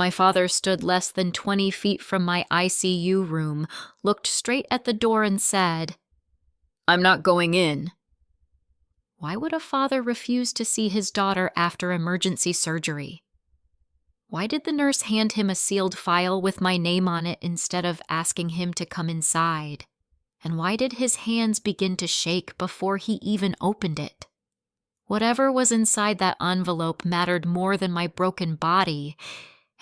My father stood less than 20 feet from my ICU room, looked straight at the door and said, "I'm not going in." Why would a father refuse to see his daughter after emergency surgery? Why did the nurse hand him a sealed file with my name on it instead of asking him to come inside? And why did his hands begin to shake before he even opened it? Whatever was inside that envelope mattered more than my broken body,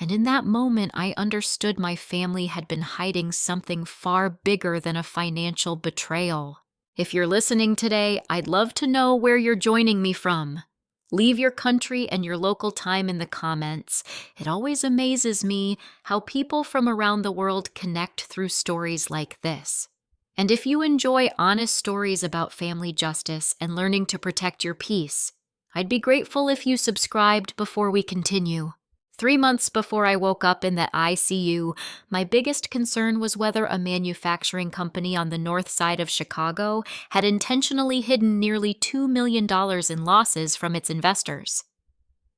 and in that moment I understood my family had been hiding something far bigger than a financial betrayal. If you're listening today, I'd love to know where you're joining me from. Leave your country and your local time in the comments. It always amazes me how people from around the world connect through stories like this. And if you enjoy honest stories about family justice and learning to protect your peace, I'd be grateful if you subscribed before we continue. 3 months before I woke up in that ICU, my biggest concern was whether a manufacturing company on the north side of Chicago had intentionally hidden nearly $2 million in losses from its investors.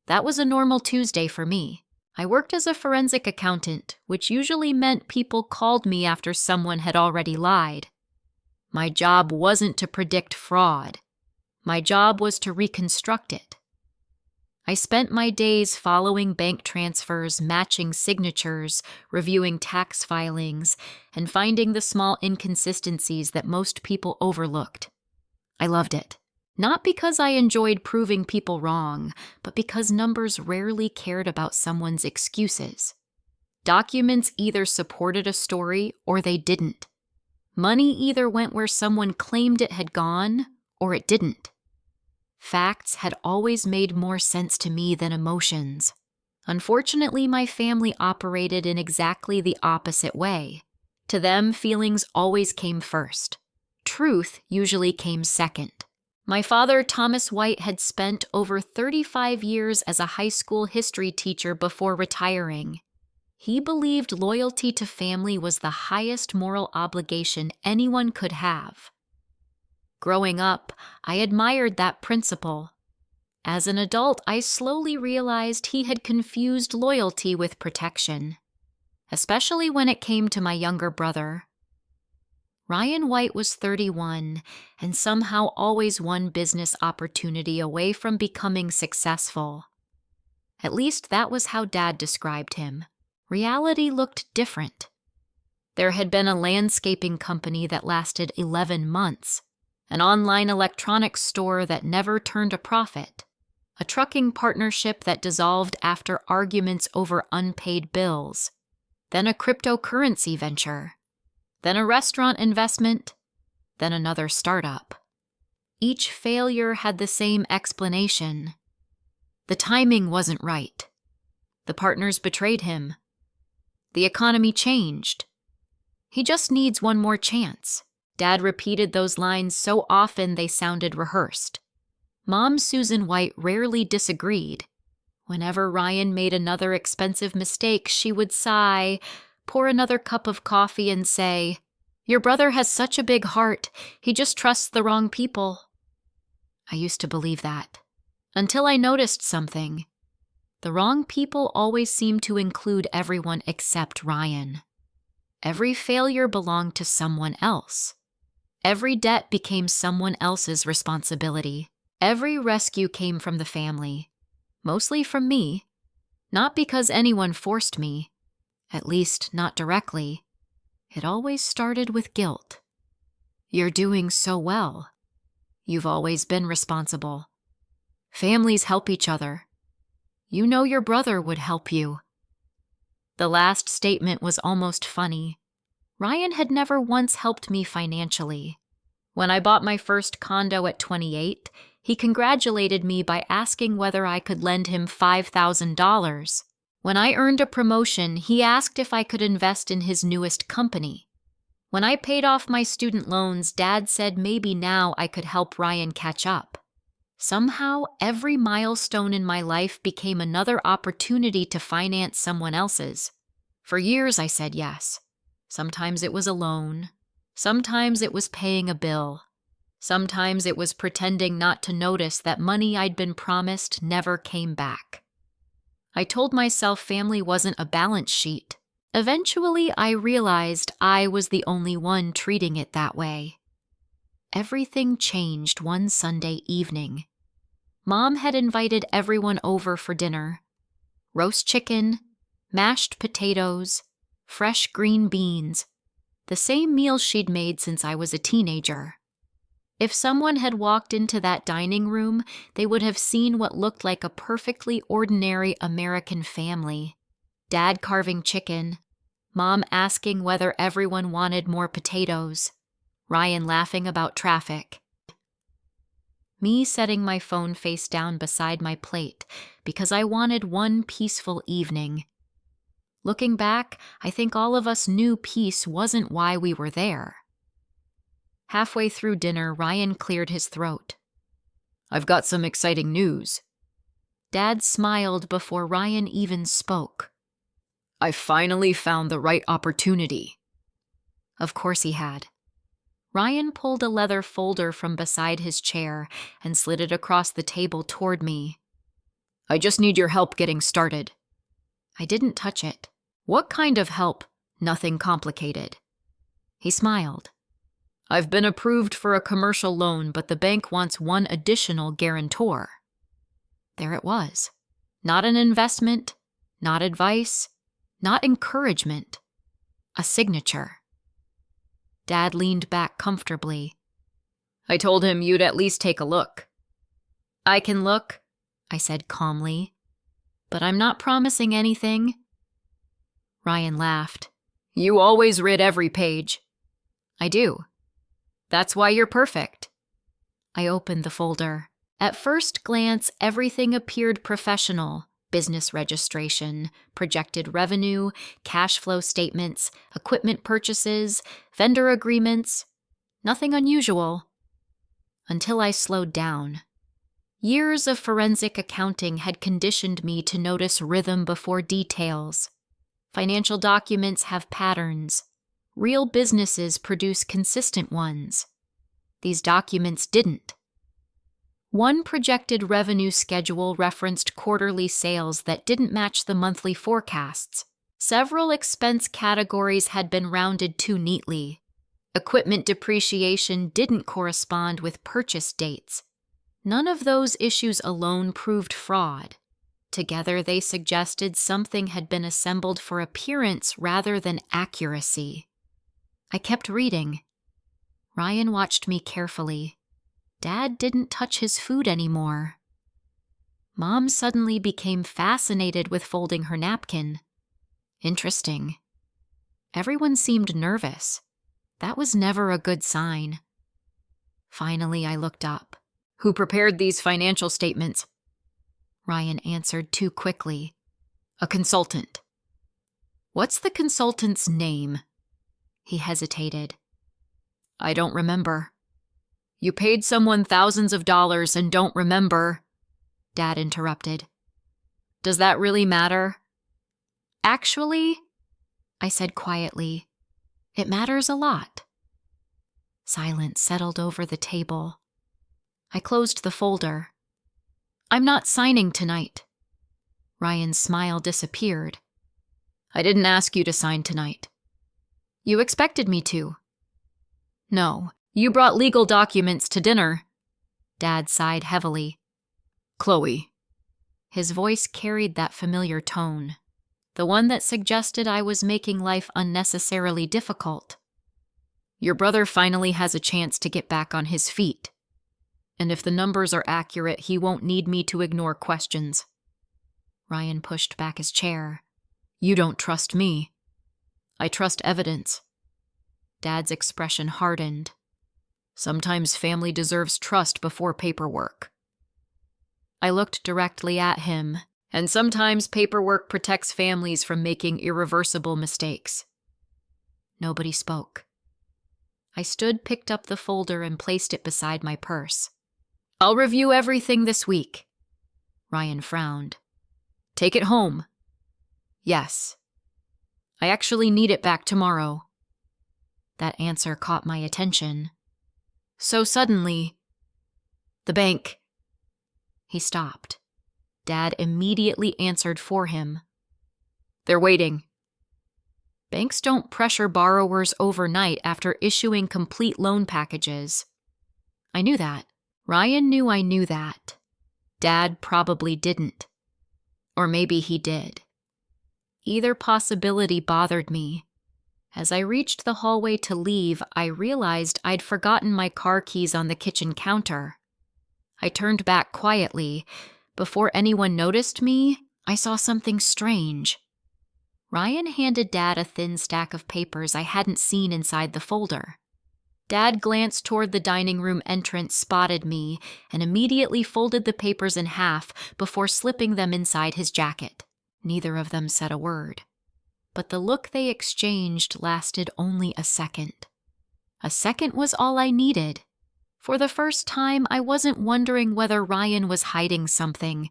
That was a normal Tuesday for me. I worked as a forensic accountant, which usually meant people called me after someone had already lied. My job wasn't to predict fraud. My job was to reconstruct it. I spent my days following bank transfers, matching signatures, reviewing tax filings, and finding the small inconsistencies that most people overlooked. I loved it. Not because I enjoyed proving people wrong, but because numbers rarely cared about someone's excuses. Documents either supported a story or they didn't. Money either went where someone claimed it had gone or it didn't. Facts had always made more sense to me than emotions. Unfortunately, my family operated in exactly the opposite way. To them, feelings always came first. Truth usually came second. My father, Thomas White, had spent over 35 years as a high school history teacher before retiring. He believed loyalty to family was the highest moral obligation anyone could have. Growing up, I admired that principle. As an adult, I slowly realized he had confused loyalty with protection, especially when it came to my younger brother. Ryan White was 31 and somehow always one business opportunity away from becoming successful. At least that was how Dad described him. Reality looked different. There had been a landscaping company that lasted 11 months. An online electronics store that never turned a profit, a trucking partnership that dissolved after arguments over unpaid bills, then a cryptocurrency venture, then a restaurant investment, then another startup. Each failure had the same explanation. The timing wasn't right. The partners betrayed him. The economy changed. He just needs one more chance. Dad repeated those lines so often they sounded rehearsed. Mom Susan White rarely disagreed. Whenever Ryan made another expensive mistake, she would sigh, pour another cup of coffee, and say, "Your brother has such a big heart. He just trusts the wrong people." I used to believe that, until I noticed something. The wrong people always seemed to include everyone except Ryan. Every failure belonged to someone else. Every debt became someone else's responsibility. Every rescue came from the family, mostly from me, not because anyone forced me, at least not directly. It always started with guilt. "You're doing so well. You've always been responsible. Families help each other. You know your brother would help you." The last statement was almost funny. Ryan had never once helped me financially. When I bought my first condo at 28, he congratulated me by asking whether I could lend him $5,000. When I earned a promotion, he asked if I could invest in his newest company. When I paid off my student loans, Dad said maybe now I could help Ryan catch up. Somehow, every milestone in my life became another opportunity to finance someone else's. For years, I said yes. Sometimes it was a loan. Sometimes it was paying a bill. Sometimes it was pretending not to notice that money I'd been promised never came back. I told myself family wasn't a balance sheet. Eventually, I realized I was the only one treating it that way. Everything changed one Sunday evening. Mom had invited everyone over for dinner. Roast chicken, mashed potatoes, fresh green beans, the same meal she'd made since I was a teenager. If someone had walked into that dining room, they would have seen what looked like a perfectly ordinary American family. Dad carving chicken, Mom asking whether everyone wanted more potatoes, Ryan laughing about traffic. Me setting my phone face down beside my plate because I wanted one peaceful evening. Looking back, I think all of us knew peace wasn't why we were there. Halfway through dinner, Ryan cleared his throat. "I've got some exciting news." Dad smiled before Ryan even spoke. "I finally found the right opportunity." Of course he had. Ryan pulled a leather folder from beside his chair and slid it across the table toward me. "I just need your help getting started." I didn't touch it. "What kind of help?" "Nothing complicated." He smiled. "I've been approved for a commercial loan, but the bank wants one additional guarantor." There it was. Not an investment, not advice, not encouragement. A signature. Dad leaned back comfortably. "I told him you'd at least take a look." "I can look," I said calmly, "but I'm not promising anything." Ryan laughed. "You always read every page." "I do. That's why you're perfect." I opened the folder. At first glance, everything appeared professional. Business registration, projected revenue, cash flow statements, equipment purchases, vendor agreements. Nothing unusual. Until I slowed down. Years of forensic accounting had conditioned me to notice rhythm before details. Financial documents have patterns. Real businesses produce consistent ones. These documents didn't. One projected revenue schedule referenced quarterly sales that didn't match the monthly forecasts. Several expense categories had been rounded too neatly. Equipment depreciation didn't correspond with purchase dates. None of those issues alone proved fraud. Together, they suggested something had been assembled for appearance rather than accuracy. I kept reading. Ryan watched me carefully. Dad didn't touch his food anymore. Mom suddenly became fascinated with folding her napkin. Interesting. Everyone seemed nervous. That was never a good sign. Finally, I looked up. "Who prepared these financial statements?" Ryan answered too quickly. "A consultant." "What's the consultant's name?" He hesitated. "I don't remember." "You paid someone thousands of dollars and don't remember," Dad interrupted. "Does that really matter?" "Actually," I said quietly, "it matters a lot." Silence settled over the table. I closed the folder. "I'm not signing tonight." Ryan's smile disappeared. "I didn't ask you to sign tonight." "You expected me to." "No. You brought legal documents to dinner." Dad sighed heavily. "Chloe." His voice carried that familiar tone, the one that suggested I was making life unnecessarily difficult. "Your brother finally has a chance to get back on his feet. And if the numbers are accurate, he won't need me to ignore questions." Ryan pushed back his chair. "You don't trust me." "I trust evidence." Dad's expression hardened. "Sometimes family deserves trust before paperwork." I looked directly at him, and sometimes paperwork protects families from making irreversible mistakes. Nobody spoke. I stood, picked up the folder, and placed it beside my purse. "I'll review everything this week." Ryan frowned. "Take it home." "Yes." "I actually need it back tomorrow." That answer caught my attention. So suddenly, "The bank." He stopped. Dad immediately answered for him. "They're waiting." Banks don't pressure borrowers overnight after issuing complete loan packages. I knew that. Ryan knew I knew that. Dad probably didn't. Or maybe he did. Either possibility bothered me. As I reached the hallway to leave, I realized I'd forgotten my car keys on the kitchen counter. I turned back quietly. Before anyone noticed me, I saw something strange. Ryan handed Dad a thin stack of papers I hadn't seen inside the folder. Dad glanced toward the dining room entrance, spotted me, and immediately folded the papers in half before slipping them inside his jacket. Neither of them said a word. But the look they exchanged lasted only a second. A second was all I needed. For the first time, I wasn't wondering whether Ryan was hiding something.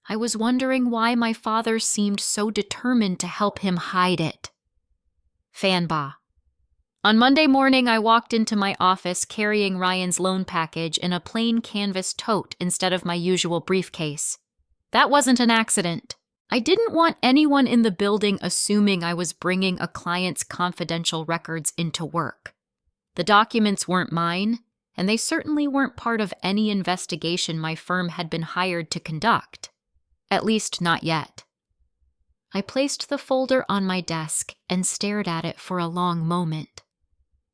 I was wondering why my father seemed so determined to help him hide it. Fanba. On Monday morning, I walked into my office carrying Ryan's loan package in a plain canvas tote instead of my usual briefcase. That wasn't an accident. I didn't want anyone in the building assuming I was bringing a client's confidential records into work. The documents weren't mine, and they certainly weren't part of any investigation my firm had been hired to conduct. At least not yet. I placed the folder on my desk and stared at it for a long moment.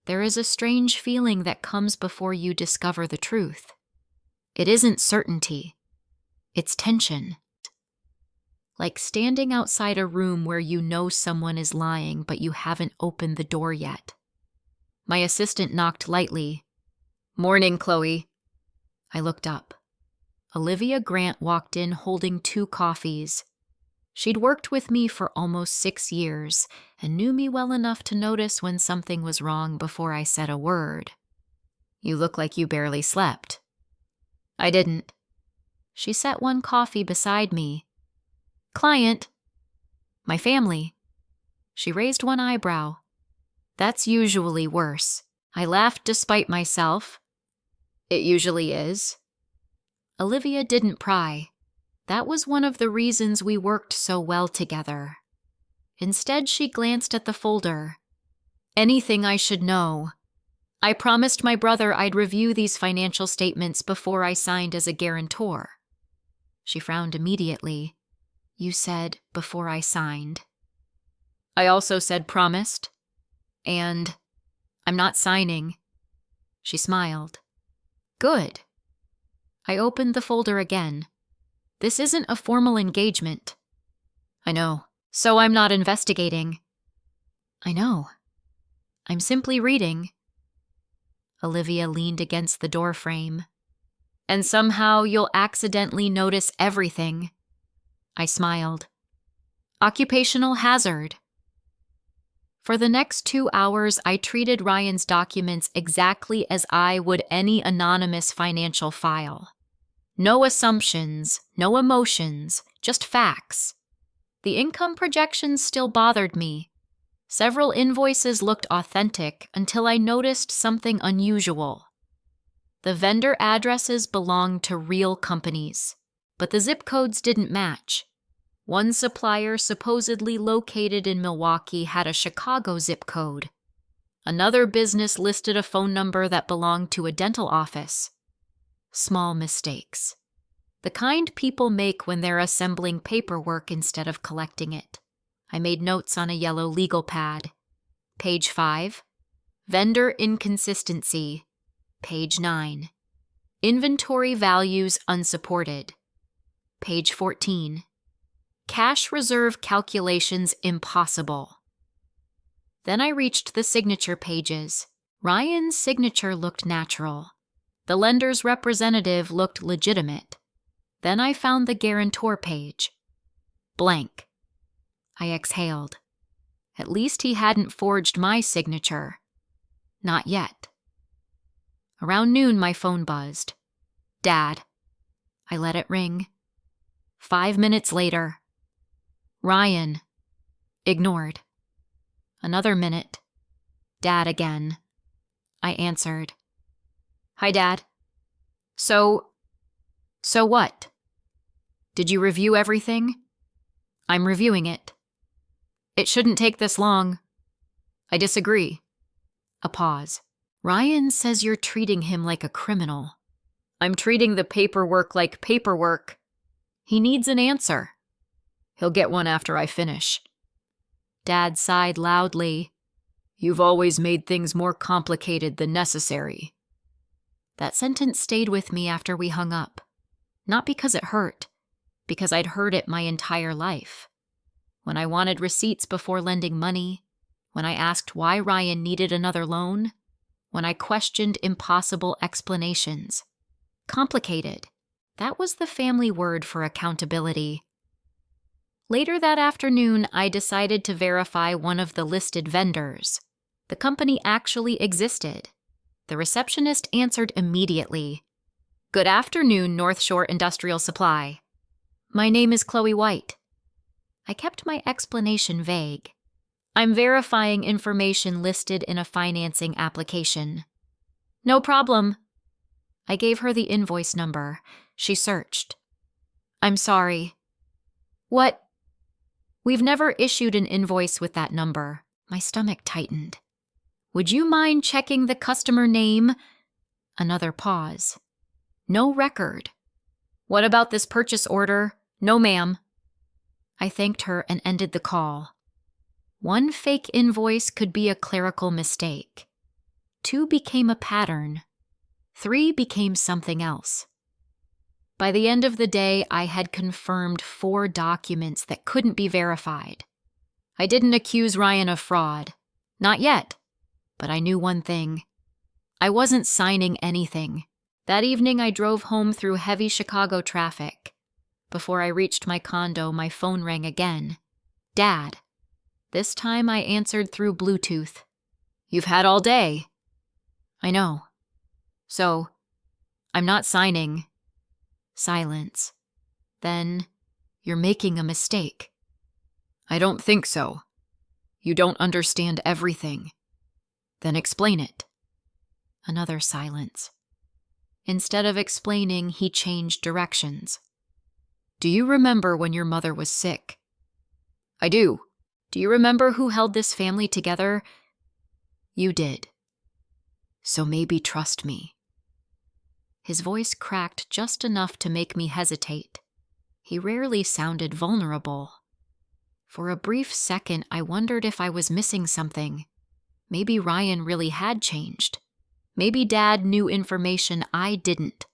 There is a strange feeling that comes before you discover the truth. It isn't certainty. It's tension. Like standing outside a room where you know someone is lying, but you haven't opened the door yet. My assistant knocked lightly. "Morning, Chloe." I looked up. Olivia Grant walked in holding 2 coffees. She'd worked with me for almost 6 years and knew me well enough to notice when something was wrong before I said a word. "You look like you barely slept." I didn't. She set 1 coffee beside me. "Client." "My family." She raised 1 eyebrow. "That's usually worse." I laughed despite myself. "It usually is." Olivia didn't pry. That was one of the reasons we worked so well together. Instead, she glanced at the folder. "Anything I should know. I promised my brother I'd review these financial statements before I signed as a guarantor." She frowned immediately. "You said before I signed." "I also said promised. And I'm not signing." She smiled. "Good." I opened the folder again. "This isn't a formal engagement." "I know. So I'm not investigating." "I know. I'm simply reading." Olivia leaned against the doorframe. "And somehow you'll accidentally notice everything." I smiled. "Occupational hazard." For the next 2 hours, I treated Ryan's documents exactly as I would any anonymous financial file. No assumptions, no emotions, just facts. The income projections still bothered me. Several invoices looked authentic until I noticed something unusual. The vendor addresses belonged to real companies, but the zip codes didn't match. One supplier supposedly located in Milwaukee had a Chicago zip code. Another business listed a phone number that belonged to a dental office. Small mistakes. The kind people make when they're assembling paperwork instead of collecting it. I made notes on a yellow legal pad. Page 5. Vendor inconsistency. Page 9. Inventory values unsupported. Page 14. Cash reserve calculations impossible. Then I reached the signature pages. Ryan's signature looked natural. The lender's representative looked legitimate. Then I found the guarantor page. Blank. I exhaled. At least he hadn't forged my signature. Not yet. Around noon, my phone buzzed. Dad. I let it ring. 5 minutes later. Ryan. Ignored. Another minute. Dad again. I answered. Hi, Dad. So what? Did you review everything? I'm reviewing it. It shouldn't take this long. I disagree. A pause. Ryan says you're treating him like a criminal. I'm treating the paperwork like paperwork. He needs an answer. He'll get one after I finish. Dad sighed loudly. You've always made things more complicated than necessary. That sentence stayed with me after we hung up. Not because it hurt, because I'd heard it my entire life. When I wanted receipts before lending money, when I asked why Ryan needed another loan, when I questioned impossible explanations. Complicated. That was the family word for accountability. Later that afternoon, I decided to verify one of the listed vendors. The company actually existed. The receptionist answered immediately. Good afternoon, North Shore Industrial Supply. My name is Chloe White. I kept my explanation vague. I'm verifying information listed in a financing application. No problem. I gave her the invoice number. She searched. I'm sorry. What? We've never issued an invoice with that number. My stomach tightened. Would you mind checking the customer name? Another pause. No record. What about this purchase order? No, ma'am. I thanked her and ended the call. One fake invoice could be a clerical mistake. 2 became a pattern. 3 became something else. By the end of the day, I had confirmed 4 documents that couldn't be verified. I didn't accuse Ryan of fraud. Not yet. But I knew one thing. I wasn't signing anything. That evening, I drove home through heavy Chicago traffic. Before I reached my condo, my phone rang again. Dad. This time I answered through Bluetooth. You've had all day. I know. So, I'm not signing. Silence. Then, you're making a mistake. I don't think so. You don't understand everything. Then explain it. Another silence. Instead of explaining, he changed directions. Do you remember when your mother was sick? I do. Do you remember who held this family together? You did. So maybe trust me. His voice cracked just enough to make me hesitate. He rarely sounded vulnerable. For a brief second, I wondered if I was missing something. Maybe Ryan really had changed. Maybe Dad knew information I didn't.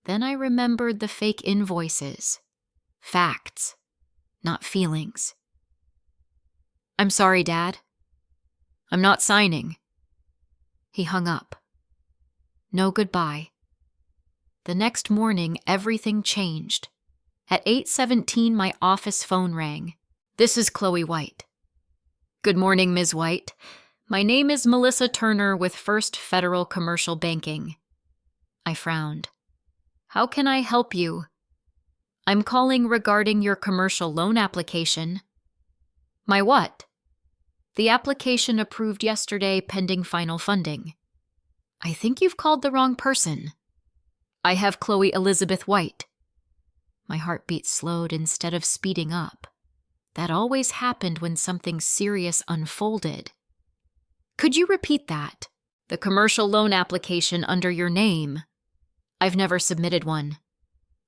Then I remembered the fake invoices. Facts, not feelings. I'm sorry, Dad. I'm not signing. He hung up. No goodbye. The next morning, everything changed. At 8:17, my office phone rang. This is Chloe White. Good morning, Ms. White. My name is Melissa Turner with First Federal Commercial Banking. I frowned. How can I help you? I'm calling regarding your commercial loan application. My what? The application approved yesterday pending final funding. I think you've called the wrong person. I have Chloe Elizabeth White. My heartbeat slowed instead of speeding up. That always happened when something serious unfolded. Could you repeat that? The commercial loan application under your name. I've never submitted one.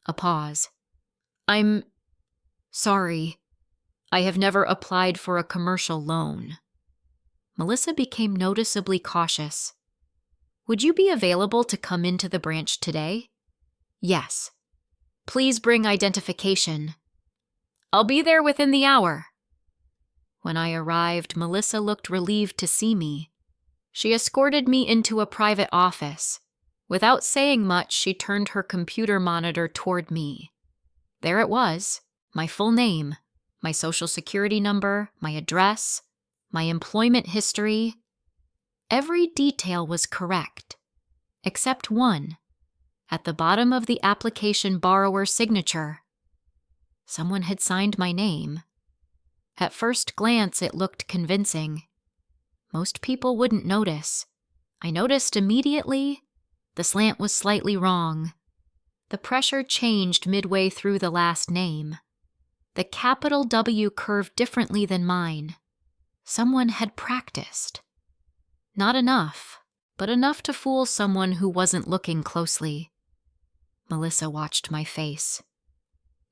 A pause. I'm sorry. I have never applied for a commercial loan. Melissa became noticeably cautious. Would you be available to come into the branch today? Yes. Please bring identification. I'll be there within the hour. When I arrived, Melissa looked relieved to see me. She escorted me into a private office. Without saying much, she turned her computer monitor toward me. There it was, my full name, my social security number, my address, my employment history. Every detail was correct, except one. At the bottom of the application borrower's signature. Someone had signed my name. At first glance, it looked convincing. Most people wouldn't notice. I noticed immediately. The slant was slightly wrong. The pressure changed midway through the last name. The capital W curved differently than mine. Someone had practiced. Not enough, but enough to fool someone who wasn't looking closely. Melissa watched my face.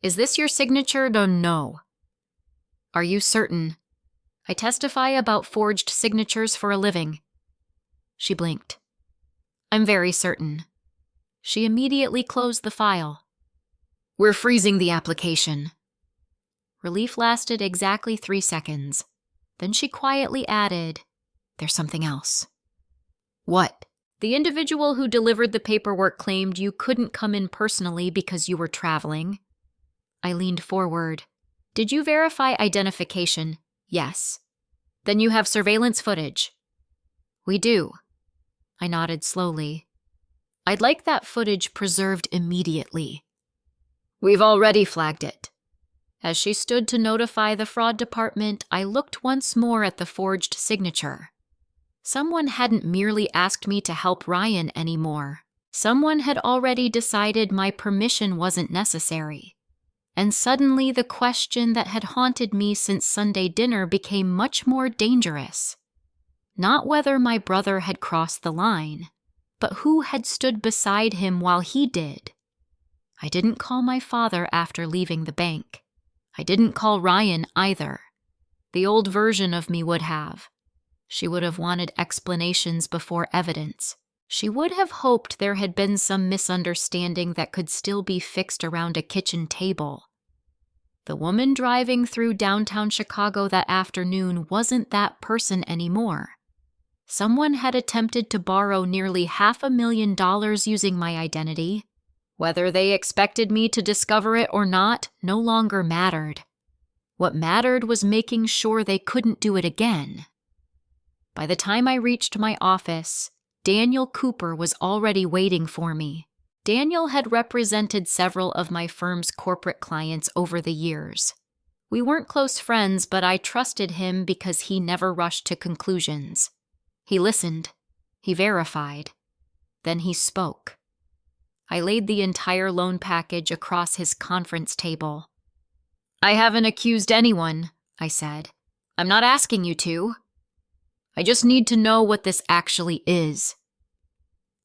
Is this your signature? No. Are you certain? I testify about forged signatures for a living. She blinked. I'm very certain. She immediately closed the file. We're freezing the application. Relief lasted exactly 3 seconds. Then she quietly added, There's something else. What? The individual who delivered the paperwork claimed you couldn't come in personally because you were traveling. I leaned forward. Did you verify identification? Yes. Then you have surveillance footage. We do. I nodded slowly. I'd like that footage preserved immediately. We've already flagged it. As she stood to notify the fraud department, I looked once more at the forged signature. Someone hadn't merely asked me to help Ryan anymore. Someone had already decided my permission wasn't necessary. And suddenly the question that had haunted me since Sunday dinner became much more dangerous. Not whether my brother had crossed the line, but who had stood beside him while he did. I didn't call my father after leaving the bank. I didn't call Ryan either. The old version of me would have. She would have wanted explanations before evidence. She would have hoped there had been some misunderstanding that could still be fixed around a kitchen table. The woman driving through downtown Chicago that afternoon wasn't that person anymore. Someone had attempted to borrow nearly $500,000 using my identity. Whether they expected me to discover it or not no longer mattered. What mattered was making sure they couldn't do it again. By the time I reached my office, Daniel Cooper was already waiting for me. Daniel had represented several of my firm's corporate clients over the years. We weren't close friends, but I trusted him because he never rushed to conclusions. He listened. He verified. Then he spoke. I laid the entire loan package across his conference table. I haven't accused anyone, I said. I'm not asking you to. I just need to know what this actually is.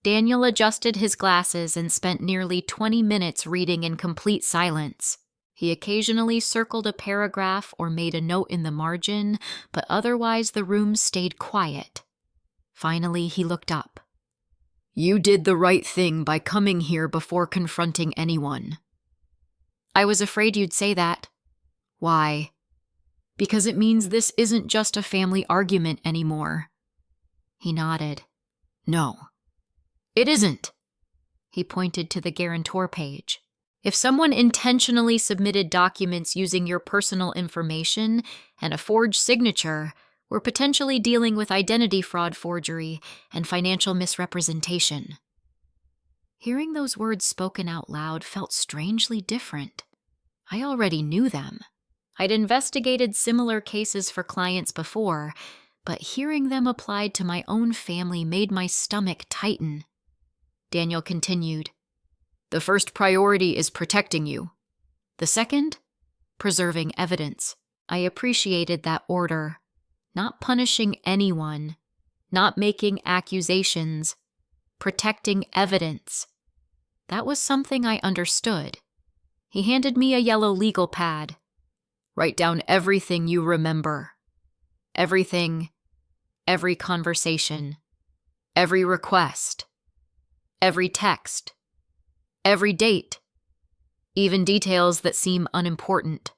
Daniel adjusted his glasses and spent nearly 20 minutes reading in complete silence. He occasionally circled a paragraph or made a note in the margin, but otherwise the room stayed quiet. Finally, he looked up. You did the right thing by coming here before confronting anyone. I was afraid you'd say that. Why? Because it means this isn't just a family argument anymore. He nodded. No, it isn't. He pointed to the guarantor page. If someone intentionally submitted documents using your personal information and a forged signature, we're potentially dealing with identity fraud forgery and financial misrepresentation. Hearing those words spoken out loud felt strangely different. I already knew them. I'd investigated similar cases for clients before, but hearing them applied to my own family made my stomach tighten. Daniel continued, The first priority is protecting you. The second? Preserving evidence. I appreciated that order. Not punishing anyone, not making accusations, protecting evidence. That was something I understood. He handed me a yellow legal pad. Write down everything you remember. Everything, every conversation, every request, every text, every date, even details that seem unimportant.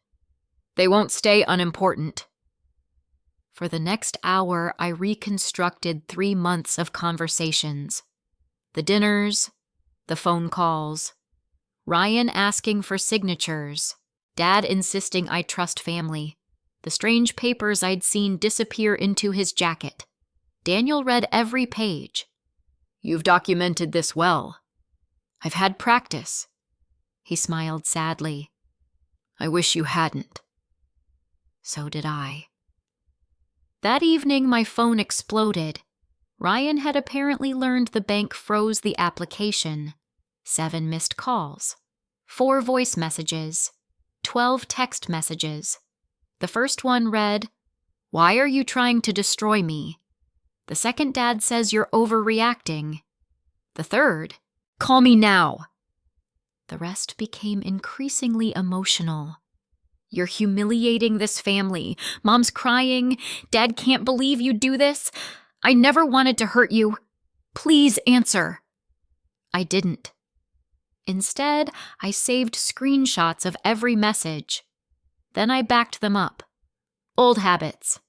They won't stay unimportant. For the next hour, I reconstructed 3 months of conversations. The dinners, the phone calls, Ryan asking for signatures, Dad insisting I trust family, the strange papers I'd seen disappear into his jacket. Daniel read every page. You've documented this well. I've had practice. He smiled sadly. I wish you hadn't. So did I. That evening, my phone exploded. Ryan had apparently learned the bank froze the application. 7 missed calls, 4 voice messages, 12 text messages. The first one read, "Why are you trying to destroy me?" The second, Dad says you're overreacting. The third, "Call me now." The rest became increasingly emotional. "You're humiliating this family. Mom's crying. Dad can't believe you'd do this. I never wanted to hurt you. Please answer." I didn't. Instead, I saved screenshots of every message. Then I backed them up. Old habits.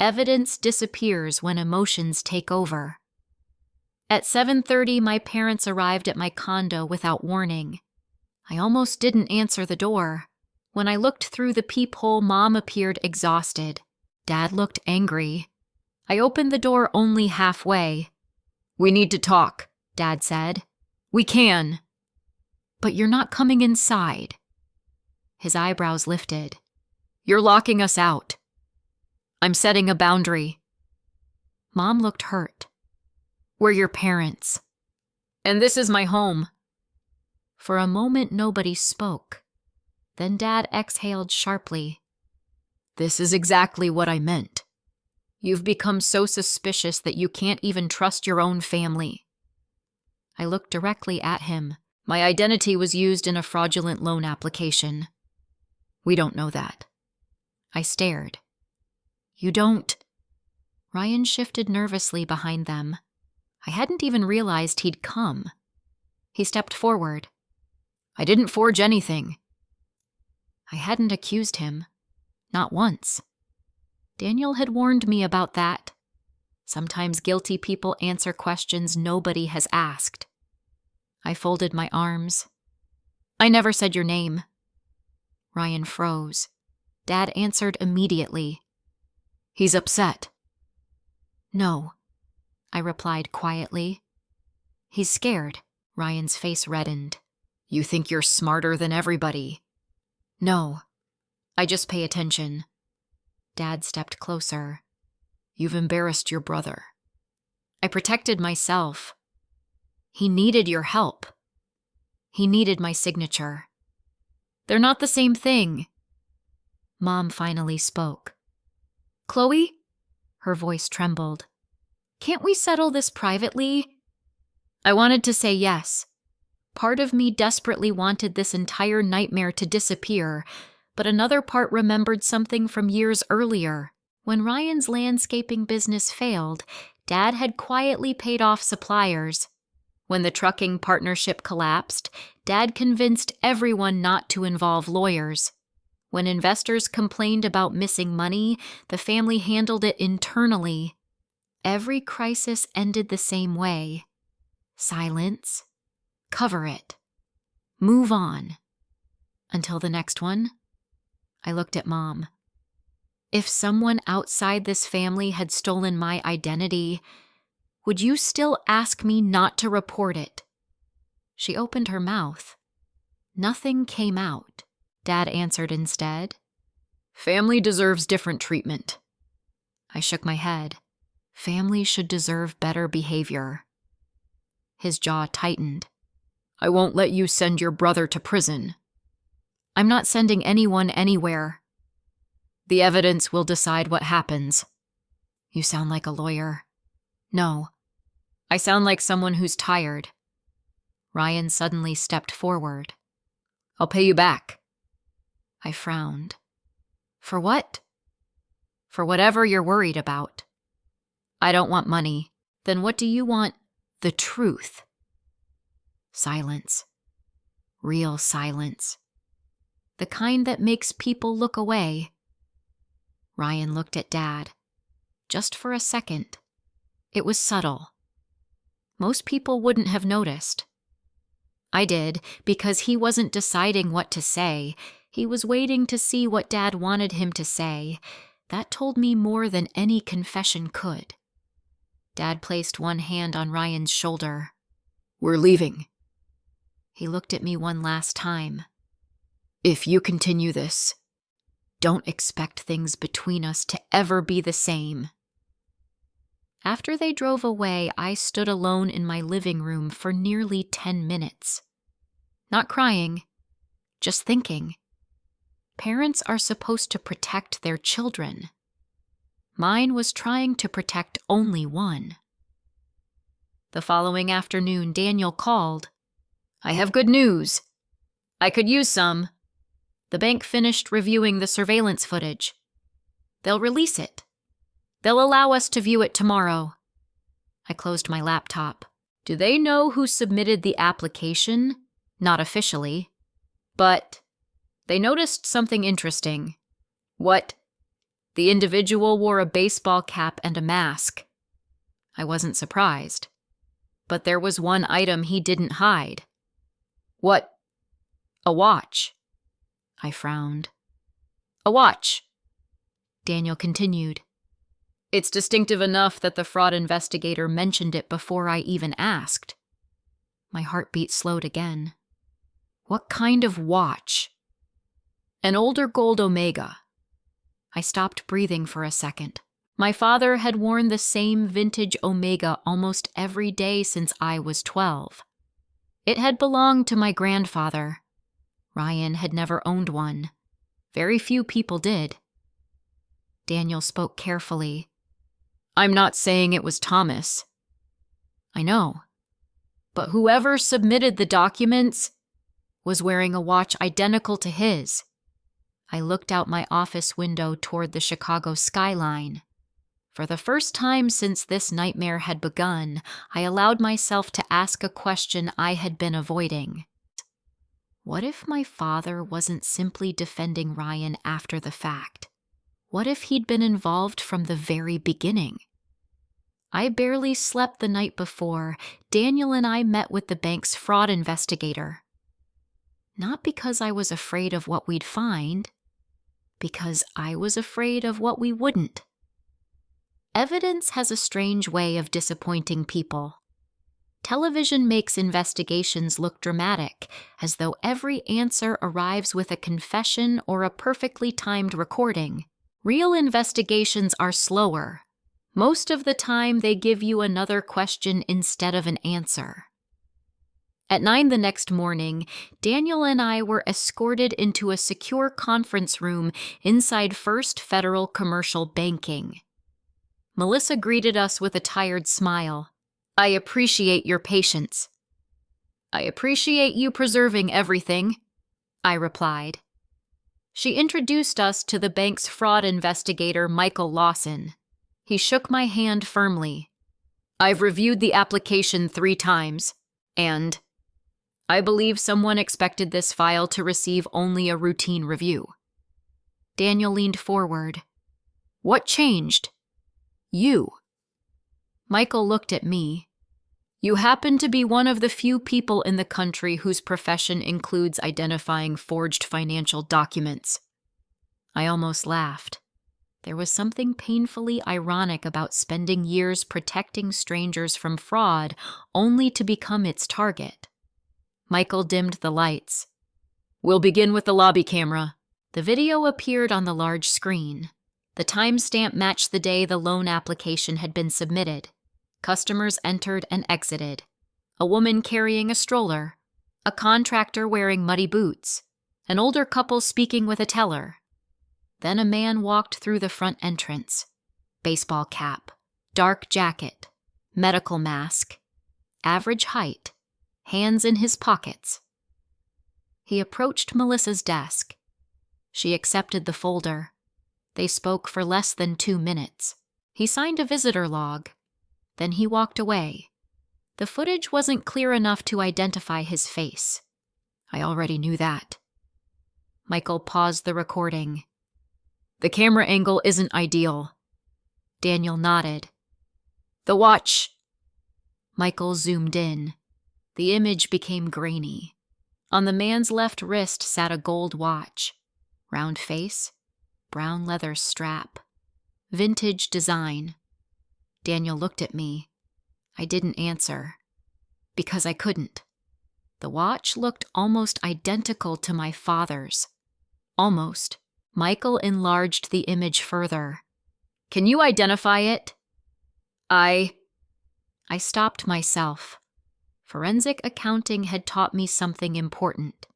Evidence disappears when emotions take over. At 7:30, my parents arrived at my condo without warning. I almost didn't answer the door. When I looked through the peephole, Mom appeared exhausted. Dad looked angry. I opened the door only halfway. "We need to talk," Dad said. "We can." "But you're not coming inside." His eyebrows lifted. "You're locking us out." "I'm setting a boundary." Mom looked hurt. "We're your parents. And this is my home." For a moment, nobody spoke. Then Dad exhaled sharply. "This is exactly what I meant. You've become so suspicious that you can't even trust your own family." I looked directly at him. "My identity was used in a fraudulent loan application." "We don't know that." I stared. "You don't—" Ryan shifted nervously behind them. I hadn't even realized he'd come. He stepped forward. "I didn't forge anything." I hadn't accused him. Not once. Daniel had warned me about that. Sometimes guilty people answer questions nobody has asked. I folded my arms. "I never said your name." Ryan froze. Dad answered immediately. "He's upset." "No," I replied quietly. "He's scared." Ryan's face reddened. "You think you're smarter than everybody." "No, I just pay attention." Dad stepped closer. "You've embarrassed your brother." "I protected myself." "He needed your help." "He needed my signature." "They're not the same thing." Mom finally spoke. "Chloe?" Her voice trembled. "Can't we settle this privately?" I wanted to say yes. Part of me desperately wanted this entire nightmare to disappear, but another part remembered something from years earlier. When Ryan's landscaping business failed, Dad had quietly paid off suppliers. When the trucking partnership collapsed, Dad convinced everyone not to involve lawyers. When investors complained about missing money, the family handled it internally. Every crisis ended the same way. Silence. Cover it. Move on. Until the next one. I looked at Mom. If someone outside this family had stolen my identity, would you still ask me not to report it? She opened her mouth. Nothing came out. Dad answered instead. "Family deserves different treatment." I shook my head. Family should deserve better behavior. His jaw tightened. "I won't let you send your brother to prison." "I'm not sending anyone anywhere." "The evidence will decide what happens." "You sound like a lawyer." "No. I sound like someone who's tired." Ryan suddenly stepped forward. "I'll pay you back." I frowned. "For what?" "For whatever you're worried about." "I don't want money." "Then what do you want?" "The truth." Silence. Real silence. The kind that makes people look away. Ryan looked at Dad. Just for a second. It was subtle. Most people wouldn't have noticed. I did, because he wasn't deciding what to say. He was waiting to see what Dad wanted him to say. That told me more than any confession could. Dad placed one hand on Ryan's shoulder. "We're leaving." He looked at me one last time. "If you continue this, don't expect things between us to ever be the same." After they drove away, I stood alone in my living room for nearly 10 minutes. Not crying, just thinking. Parents are supposed to protect their children. Mine was trying to protect only one. The following afternoon, Daniel called. "I have good news. I could use some. The bank finished reviewing the surveillance footage. They'll release it. They'll allow us to view it tomorrow." I closed my laptop. Do they know who submitted the application? Not officially. But they noticed something interesting. What? The individual wore a baseball cap and a mask. I wasn't surprised. But there was one item he didn't hide. What? A watch. I frowned. A watch. Daniel continued. It's distinctive enough that the fraud investigator mentioned it before I even asked. My heartbeat slowed again. What kind of watch? An older gold Omega. I stopped breathing for a second. My father had worn the same vintage Omega almost every day since I was 12. It had belonged to my grandfather. Ryan had never owned one. Very few people did. Daniel spoke carefully. I'm not saying it was Thomas. I know. But whoever submitted the documents was wearing a watch identical to his. I looked out my office window toward the Chicago skyline. For the first time since this nightmare had begun, I allowed myself to ask a question I had been avoiding. What if my father wasn't simply defending Ryan after the fact? What if he'd been involved from the very beginning? I barely slept the night before Daniel and I met with the bank's fraud investigator. Not because I was afraid of what we'd find, because I was afraid of what we wouldn't. Evidence has a strange way of disappointing people. Television makes investigations look dramatic, as though every answer arrives with a confession or a perfectly timed recording. Real investigations are slower. Most of the time, they give you another question instead of an answer. At 9 the next morning, Daniel and I were escorted into a secure conference room inside First Federal Commercial Banking. Melissa greeted us with a tired smile. I appreciate your patience. I appreciate you preserving everything, I replied. She introduced us to the bank's fraud investigator, Michael Lawson. He shook my hand firmly. I've reviewed the application 3 times, and I believe someone expected this file to receive only a routine review. Daniel leaned forward. What changed? You. Michael looked at me. You happen to be one of the few people in the country whose profession includes identifying forged financial documents. I almost laughed. There was something painfully ironic about spending years protecting strangers from fraud only to become its target. Michael dimmed the lights. We'll begin with the lobby camera. The video appeared on the large screen. The timestamp matched the day the loan application had been submitted. Customers entered and exited. A woman carrying a stroller. A contractor wearing muddy boots. An older couple speaking with a teller. Then a man walked through the front entrance. Baseball cap. Dark jacket. Medical mask. Average height. Hands in his pockets. He approached Melissa's desk. She accepted the folder. They spoke for less than 2 minutes. He signed a visitor log. Then he walked away. The footage wasn't clear enough to identify his face. I already knew that. Michael paused the recording. The camera angle isn't ideal. Daniel nodded. The watch. Michael zoomed in. The image became grainy. On the man's left wrist sat a gold watch. Round face, brown leather strap. Vintage design. Daniel looked at me. I didn't answer. Because I couldn't. The watch looked almost identical to my father's. Almost. Michael enlarged the image further. Can you identify it? I stopped myself. Forensic accounting had taught me something important.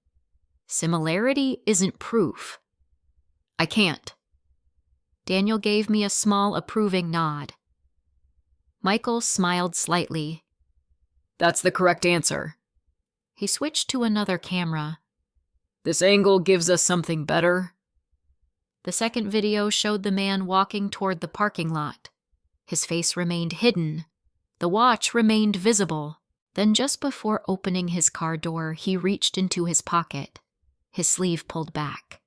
Similarity isn't proof. I can't. Daniel gave me a small approving nod. Michael smiled slightly. That's the correct answer. He switched to another camera. This angle gives us something better. The second video showed the man walking toward the parking lot. His face remained hidden. The watch remained visible. Then just before opening his car door, he reached into his pocket. His sleeve pulled back.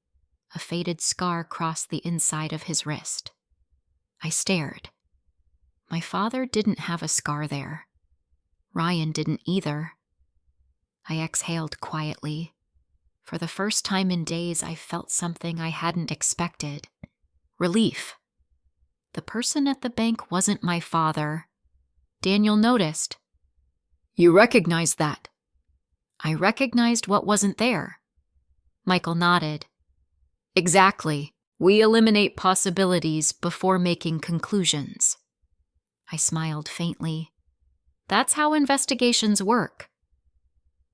A faded scar crossed the inside of his wrist. I stared. My father didn't have a scar there. Ryan didn't either. I exhaled quietly. For the first time in days, I felt something I hadn't expected. Relief. The person at the bank wasn't my father. Daniel noticed. You recognized that? I recognized what wasn't there. Michael nodded. Exactly. We eliminate possibilities before making conclusions. I smiled faintly. That's how investigations work.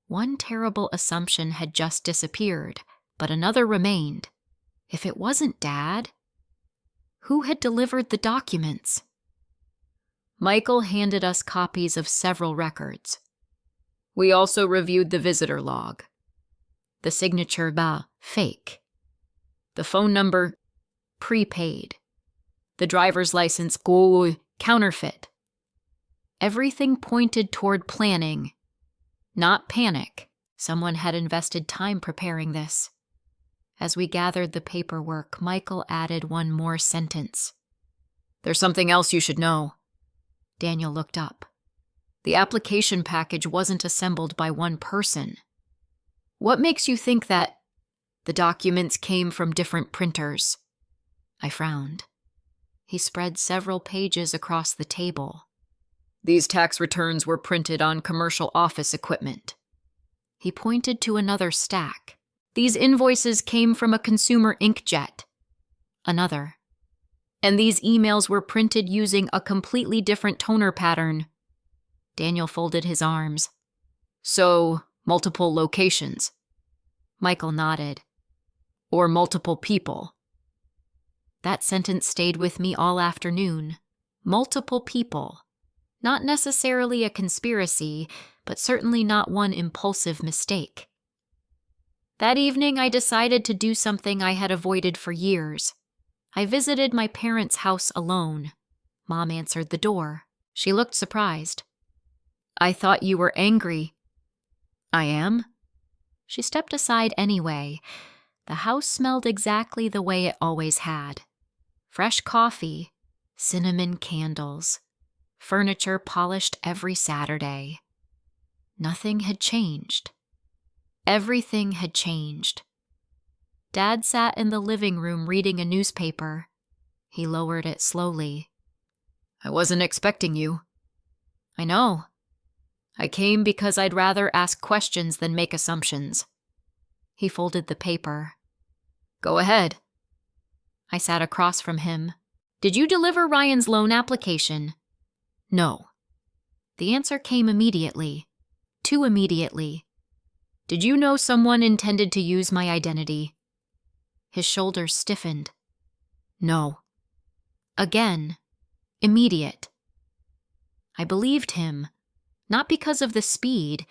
One terrible assumption had just disappeared, but another remained. If it wasn't Dad, who had delivered the documents? Michael handed us copies of several records. We also reviewed the visitor log. The signature, fake. The phone number, prepaid. The driver's license, counterfeit. Everything pointed toward planning, not panic. Someone had invested time preparing this. As we gathered the paperwork, Michael added one more sentence. There's something else you should know. Daniel looked up. The application package wasn't assembled by one person. What makes you think that the documents came from different printers? I frowned. He spread several pages across the table. These tax returns were printed on commercial office equipment. He pointed to another stack. These invoices came from a consumer inkjet. Another. And these emails were printed using a completely different toner pattern. Daniel folded his arms. So, multiple locations. Michael nodded. Or multiple people. That sentence stayed with me all afternoon. Multiple people. Not necessarily a conspiracy, but certainly not one impulsive mistake. That evening, I decided to do something I had avoided for years. I visited my parents' house alone. Mom answered the door. She looked surprised. I thought you were angry. I am? She stepped aside anyway. The house smelled exactly the way it always had. Fresh coffee, cinnamon candles, furniture polished every Saturday. Nothing had changed. Everything had changed. Dad sat in the living room reading a newspaper. He lowered it slowly. I wasn't expecting you. I know. I came because I'd rather ask questions than make assumptions. He folded the paper. Go ahead. I sat across from him. Did you deliver Ryan's loan application? No. The answer came immediately. Too immediately. Did you know someone intended to use my identity? His shoulders stiffened. No. Again. Immediate. I believed him. Not because of the speed,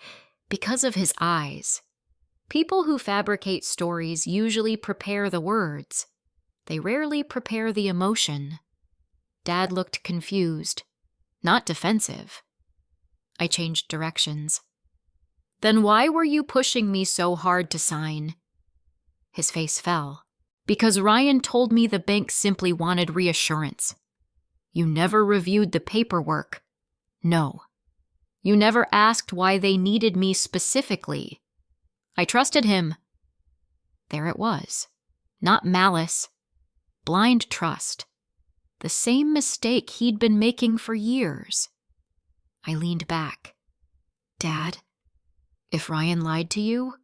because of his eyes. People who fabricate stories usually prepare the words. They rarely prepare the emotion. Dad looked confused, not defensive. I changed directions. Then why were you pushing me so hard to sign? His face fell. Because Ryan told me the bank simply wanted reassurance. You never reviewed the paperwork. No. You never asked why they needed me specifically. I trusted him. There it was. Not malice. Blind trust. The same mistake he'd been making for years. I leaned back. Dad, if Ryan lied to you,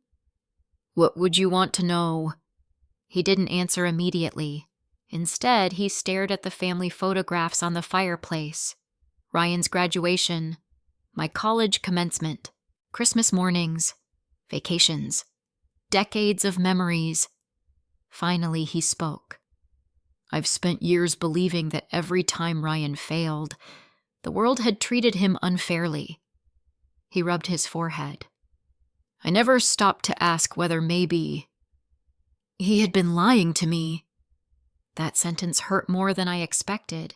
what would you want to know? He didn't answer immediately. Instead, he stared at the family photographs on the fireplace. Ryan's graduation, my college commencement, Christmas mornings, vacations, decades of memories. Finally, he spoke. I've spent years believing that every time Ryan failed, the world had treated him unfairly. He rubbed his forehead. I never stopped to ask whether maybe he had been lying to me. That sentence hurt more than I expected,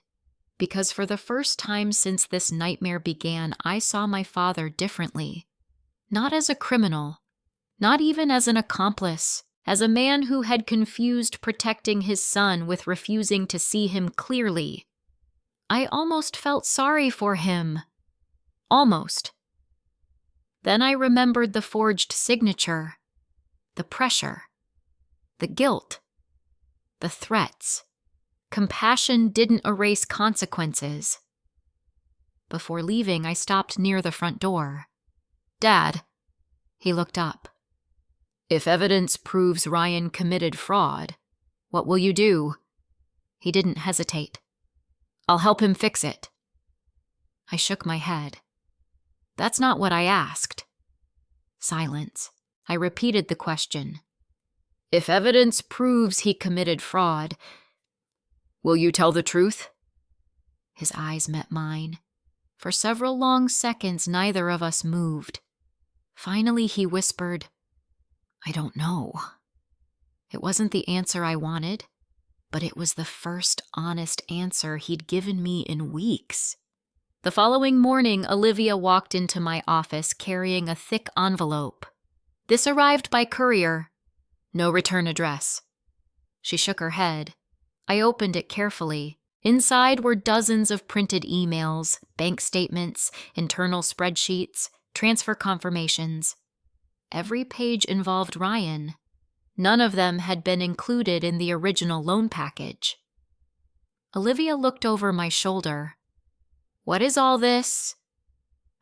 because for the first time since this nightmare began, I saw my father differently. Not as a criminal, not even as an accomplice, as a man who had confused protecting his son with refusing to see him clearly. I almost felt sorry for him. Almost. Then I remembered the forged signature, the pressure, the guilt, the threats. Compassion didn't erase consequences. Before leaving, I stopped near the front door. Dad, he looked up. If evidence proves Ryan committed fraud, what will you do? He didn't hesitate. I'll help him fix it. I shook my head. That's not what I asked. Silence. I repeated the question. If evidence proves he committed fraud, will you tell the truth? His eyes met mine. For several long seconds, neither of us moved. Finally, he whispered, I don't know. It wasn't the answer I wanted, but it was the first honest answer he'd given me in weeks. The following morning, Olivia walked into my office carrying a thick envelope. This arrived by courier. No return address. She shook her head. I opened it carefully. Inside were dozens of printed emails, bank statements, internal spreadsheets, transfer confirmations. Every page involved Ryan. None of them had been included in the original loan package. Olivia looked over my shoulder. What is all this?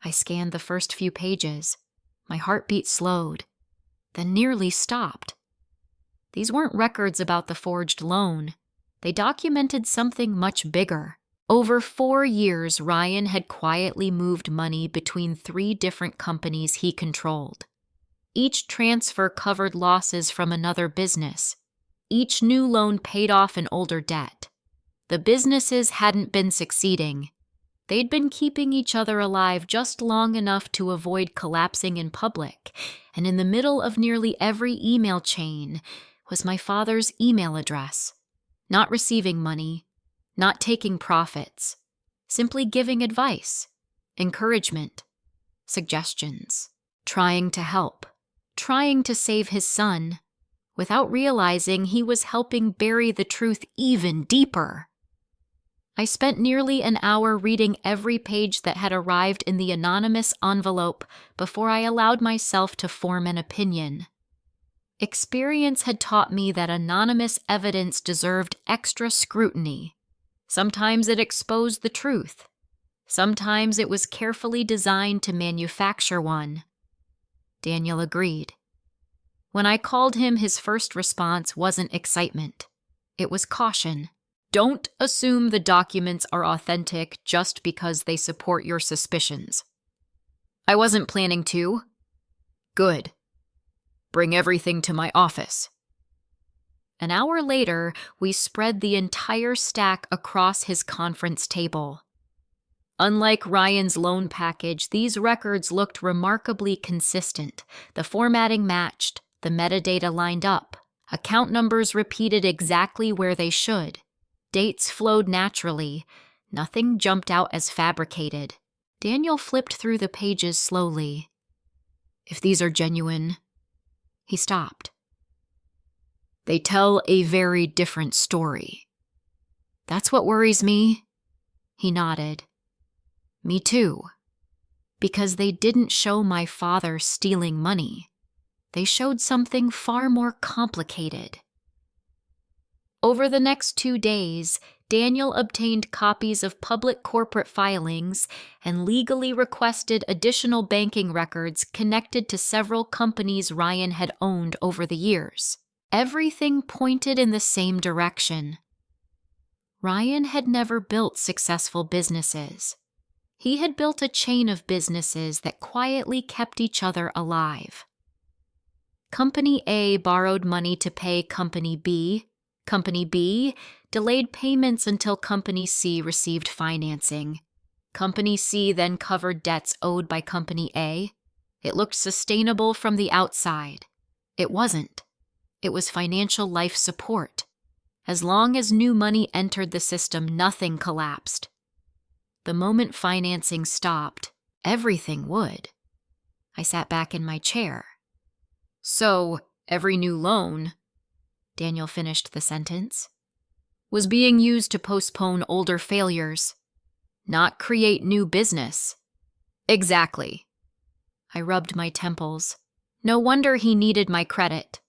I scanned the first few pages. My heartbeat slowed, then nearly stopped. These weren't records about the forged loan. They documented something much bigger. Over 4 years, Ryan had quietly moved money between 3 different companies he controlled. Each transfer covered losses from another business. Each new loan paid off an older debt. The businesses hadn't been succeeding. They'd been keeping each other alive just long enough to avoid collapsing in public, and in the middle of nearly every email chain was my father's email address. Not receiving money, not taking profits, simply giving advice, encouragement, suggestions, trying to help, trying to save his son, without realizing he was helping bury the truth even deeper. I spent nearly an hour reading every page that had arrived in the anonymous envelope before I allowed myself to form an opinion. Experience had taught me that anonymous evidence deserved extra scrutiny. Sometimes it exposed the truth. Sometimes it was carefully designed to manufacture one. Daniel agreed. When I called him, his first response wasn't excitement. It was caution. Don't assume the documents are authentic just because they support your suspicions. I wasn't planning to. Good. Bring everything to my office. An hour later, we spread the entire stack across his conference table. Unlike Ryan's loan package, these records looked remarkably consistent. The formatting matched, the metadata lined up, account numbers repeated exactly where they should. Dates flowed naturally. Nothing jumped out as fabricated. Daniel flipped through the pages slowly. If these are genuine, he stopped. They tell a very different story. That's what worries me. He nodded. Me too. Because they didn't show my father stealing money. They showed something far more complicated. Over the next 2 days, Daniel obtained copies of public corporate filings and legally requested additional banking records connected to several companies Ryan had owned over the years. Everything pointed in the same direction. Ryan had never built successful businesses. He had built a chain of businesses that quietly kept each other alive. Company A borrowed money to pay Company B. Company B delayed payments until Company C received financing. Company C then covered debts owed by Company A. It looked sustainable from the outside. It wasn't. It was financial life support. As long as new money entered the system, nothing collapsed. The moment financing stopped, everything would. I sat back in my chair. So, every new loan, Daniel finished the sentence, was being used to postpone older failures, not create new business. Exactly. I rubbed my temples. No wonder he needed my credit.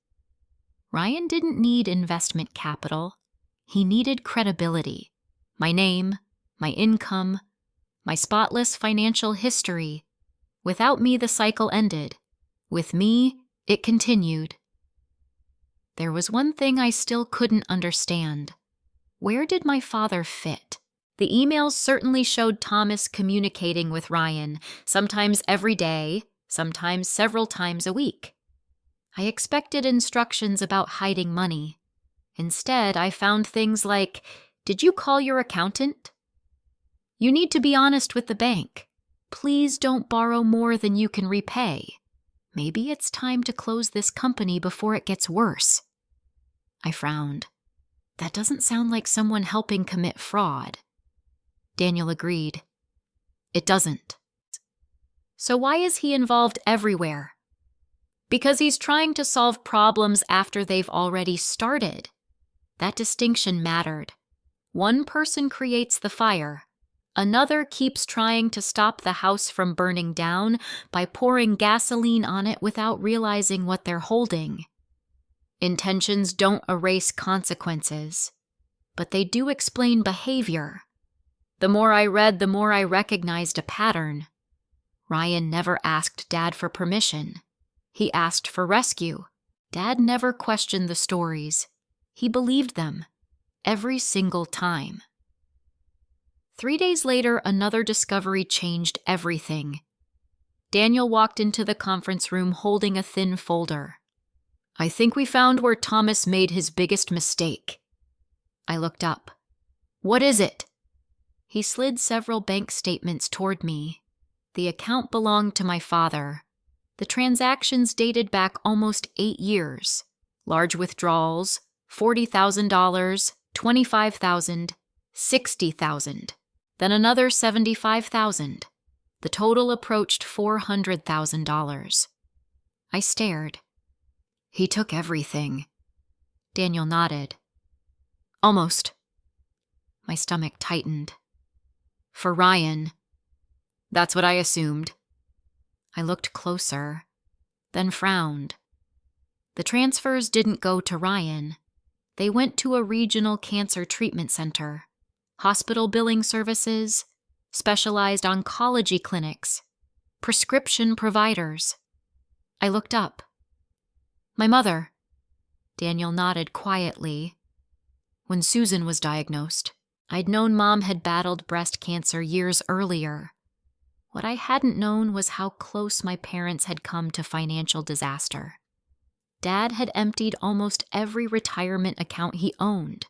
Ryan didn't need investment capital. He needed credibility. My name, my income, my spotless financial history. Without me, the cycle ended. With me, it continued. There was one thing I still couldn't understand. Where did my father fit? The emails certainly showed Thomas communicating with Ryan, sometimes every day, sometimes several times a week. I expected instructions about hiding money. Instead, I found things like, "Did you call your accountant? You need to be honest with the bank. Please don't borrow more than you can repay. Maybe it's time to close this company before it gets worse." I frowned. That doesn't sound like someone helping commit fraud. Daniel agreed. It doesn't. So why is he involved everywhere? Because he's trying to solve problems after they've already started. That distinction mattered. One person creates the fire. Another keeps trying to stop the house from burning down by pouring gasoline on it without realizing what they're holding. Intentions don't erase consequences, but they do explain behavior. The more I read, the more I recognized a pattern. Ryan never asked Dad for permission. He asked for rescue. Dad never questioned the stories. He believed them, every single time. 3 days later, another discovery changed everything. Daniel walked into the conference room holding a thin folder. "I think we found where Thomas made his biggest mistake." I looked up. "What is it?" He slid several bank statements toward me. The account belonged to my father. The transactions dated back almost 8 years. Large withdrawals, $40,000, $25,000, $60,000, then another $75,000. The total approached $400,000. I stared. "He took everything." Daniel nodded. "Almost." My stomach tightened. "For Ryan." "That's what I assumed." I looked closer, then frowned. The transfers didn't go to Ryan. They went to a regional cancer treatment center, hospital billing services, specialized oncology clinics, prescription providers. I looked up. "My mother." Daniel nodded quietly. "When Susan was diagnosed, I'd known Mom had battled breast cancer years earlier. What I hadn't known was how close my parents had come to financial disaster. Dad had emptied almost every retirement account he owned,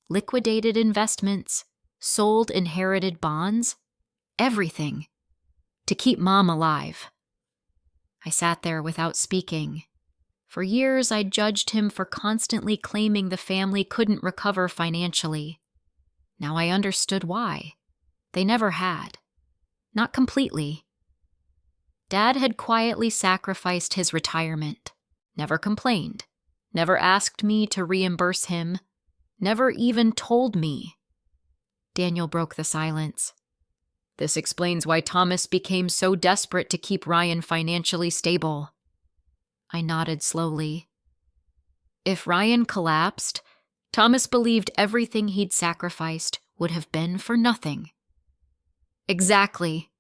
liquidated investments, sold inherited bonds, everything, to keep Mom alive. I sat there without speaking. For years, I judged him for constantly claiming the family couldn't recover financially. Now I understood why. They never had. Not completely. Dad had quietly sacrificed his retirement, never complained, never asked me to reimburse him, never even told me. Daniel broke the silence. "This explains why Thomas became so desperate to keep Ryan financially stable." I nodded slowly. If Ryan collapsed, Thomas believed everything he'd sacrificed would have been for nothing. Exactly.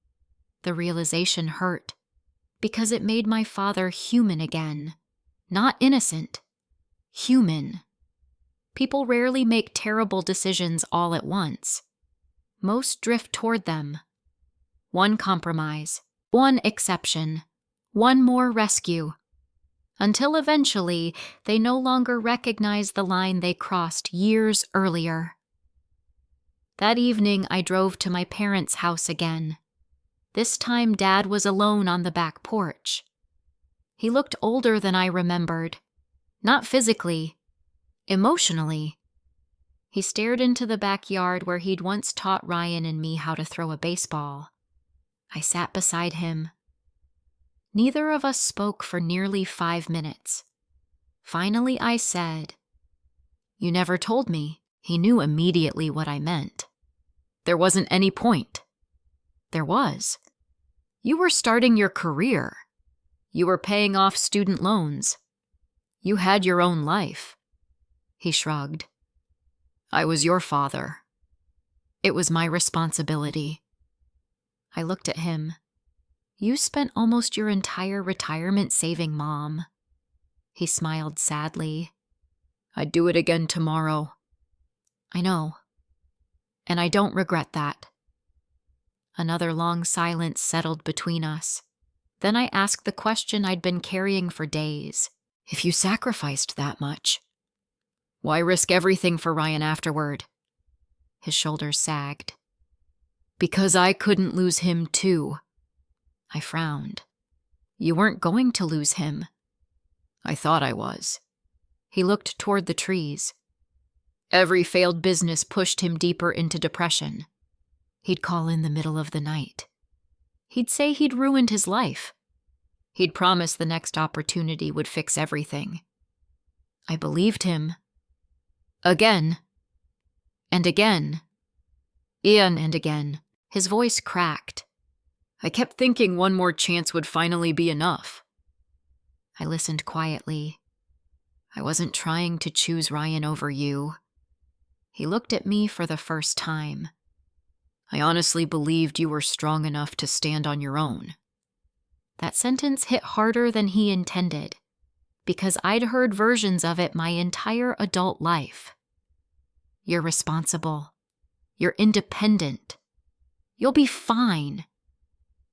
The realization hurt, because it made my father human again. Not innocent. Human. People rarely make terrible decisions all at once. Most drift toward them. One compromise, one exception, one more rescue, until eventually they no longer recognized the line they crossed years earlier. That evening, I drove to my parents' house again. This time, Dad was alone on the back porch. He looked older than I remembered. Not physically, emotionally. He stared into the backyard where he'd once taught Ryan and me how to throw a baseball. I sat beside him. Neither of us spoke for nearly 5 minutes. Finally, I said, "You never told me." He knew immediately what I meant. There wasn't any point. There was. You were starting your career. You were paying off student loans. You had your own life. He shrugged. I was your father. It was my responsibility. I looked at him. You spent almost your entire retirement saving Mom. He smiled sadly. I'd do it again tomorrow. I know. And I don't regret that. Another long silence settled between us. Then I asked the question I'd been carrying for days. If you sacrificed that much, why risk everything for Ryan afterward? His shoulders sagged. Because I couldn't lose him too. I frowned. You weren't going to lose him. I thought I was. He looked toward the trees. Every failed business pushed him deeper into depression. He'd call in the middle of the night. He'd say he'd ruined his life. He'd promise the next opportunity would fix everything. I believed him. Again. And again. And again. His voice cracked. I kept thinking one more chance would finally be enough. I listened quietly. I wasn't trying to choose Ryan over you. He looked at me for the first time. I honestly believed you were strong enough to stand on your own. That sentence hit harder than he intended, because I'd heard versions of it my entire adult life. You're responsible. You're independent. You'll be fine.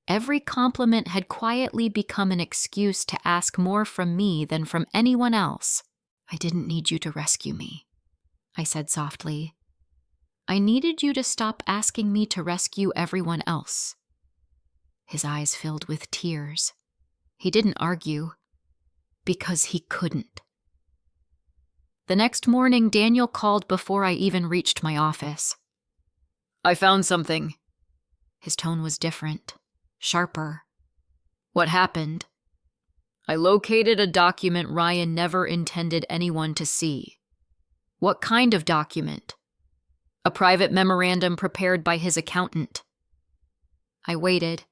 Every compliment had quietly become an excuse to ask more from me than from anyone else. I didn't need you to rescue me, I said softly. I needed you to stop asking me to rescue everyone else. His eyes filled with tears. He didn't argue, because he couldn't. The next morning, Daniel called before I even reached my office. I found something. His tone was different, sharper. What happened? I located a document Ryan never intended anyone to see. What kind of document? A private memorandum prepared by his accountant. I waited.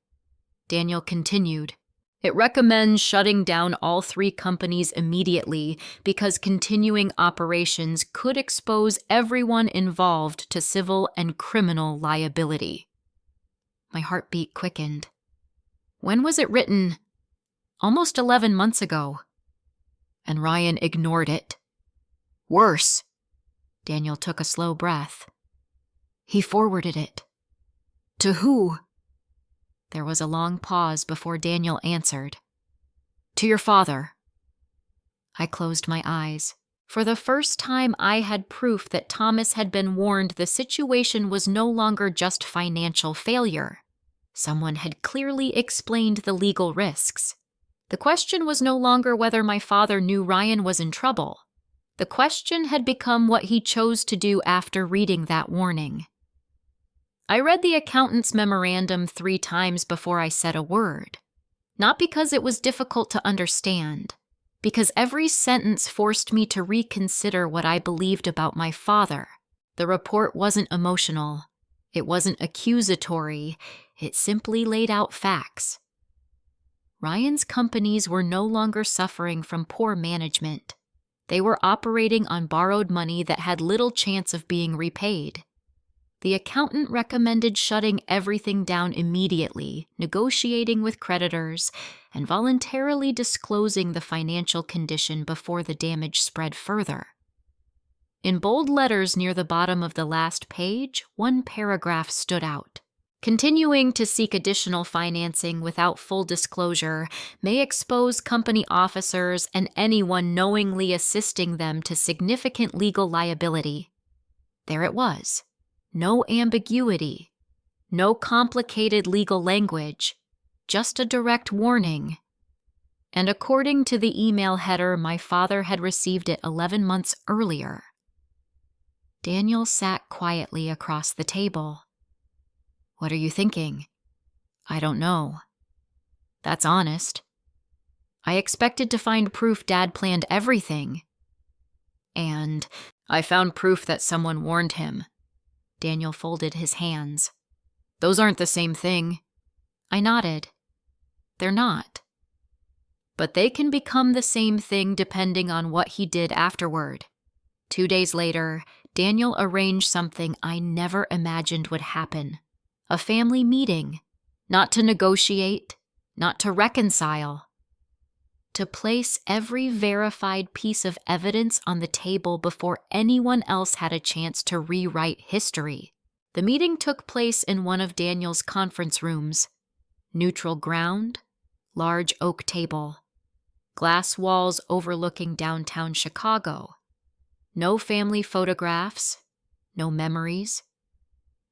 Daniel continued. It recommends shutting down all 3 companies immediately because continuing operations could expose everyone involved to civil and criminal liability. My heartbeat quickened. When was it written? Almost 11 months ago. And Ryan ignored it. Worse. Daniel took a slow breath. He forwarded it. To who? There was a long pause before Daniel answered. To your father. I closed my eyes. For the first time, I had proof that Thomas had been warned the situation was no longer just financial failure. Someone had clearly explained the legal risks. The question was no longer whether my father knew Ryan was in trouble. The question had become what he chose to do after reading that warning. I read the accountant's memorandum 3 times before I said a word. Not because it was difficult to understand, because every sentence forced me to reconsider what I believed about my father. The report wasn't emotional. It wasn't accusatory. It simply laid out facts. Ryan's companies were no longer suffering from poor management. They were operating on borrowed money that had little chance of being repaid. The accountant recommended shutting everything down immediately, negotiating with creditors, and voluntarily disclosing the financial condition before the damage spread further. In bold letters near the bottom of the last page, one paragraph stood out. Continuing to seek additional financing without full disclosure may expose company officers and anyone knowingly assisting them to significant legal liability. There it was. No ambiguity. No complicated legal language. Just a direct warning. And according to the email header, my father had received it 11 months earlier. Daniel sat quietly across the table. What are you thinking? I don't know. That's honest. I expected to find proof Dad planned everything. And I found proof that someone warned him. Daniel folded his hands. Those aren't the same thing. I nodded. They're not. But they can become the same thing depending on what he did afterward. 2 days later, Daniel arranged something I never imagined would happen. A family meeting. Not to negotiate, not to reconcile. To place every verified piece of evidence on the table before anyone else had a chance to rewrite history. The meeting took place in one of Daniel's conference rooms. Neutral ground, large oak table. Glass walls overlooking downtown Chicago. No family photographs, no memories,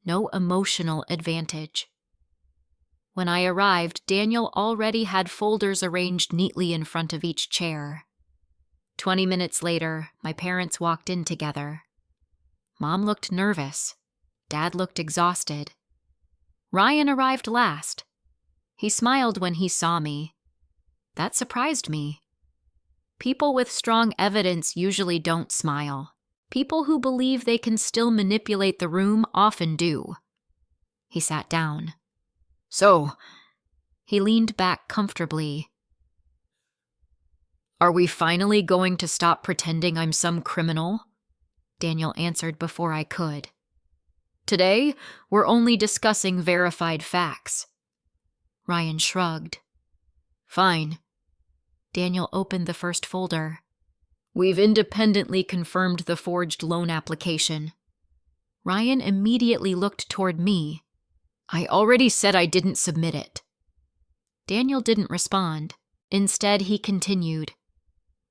no emotional advantage. When I arrived, Daniel already had folders arranged neatly in front of each chair. 20 minutes later, my parents walked in together. Mom looked nervous. Dad looked exhausted. Ryan arrived last. He smiled when he saw me. That surprised me. People with strong evidence usually don't smile. People who believe they can still manipulate the room often do. He sat down. So, he leaned back comfortably. Are we finally going to stop pretending I'm some criminal? Daniel answered before I could. Today, we're only discussing verified facts. Ryan shrugged. Fine. Daniel opened the first folder. We've independently confirmed the forged loan application. Ryan immediately looked toward me. I already said I didn't submit it. Daniel didn't respond. Instead, he continued.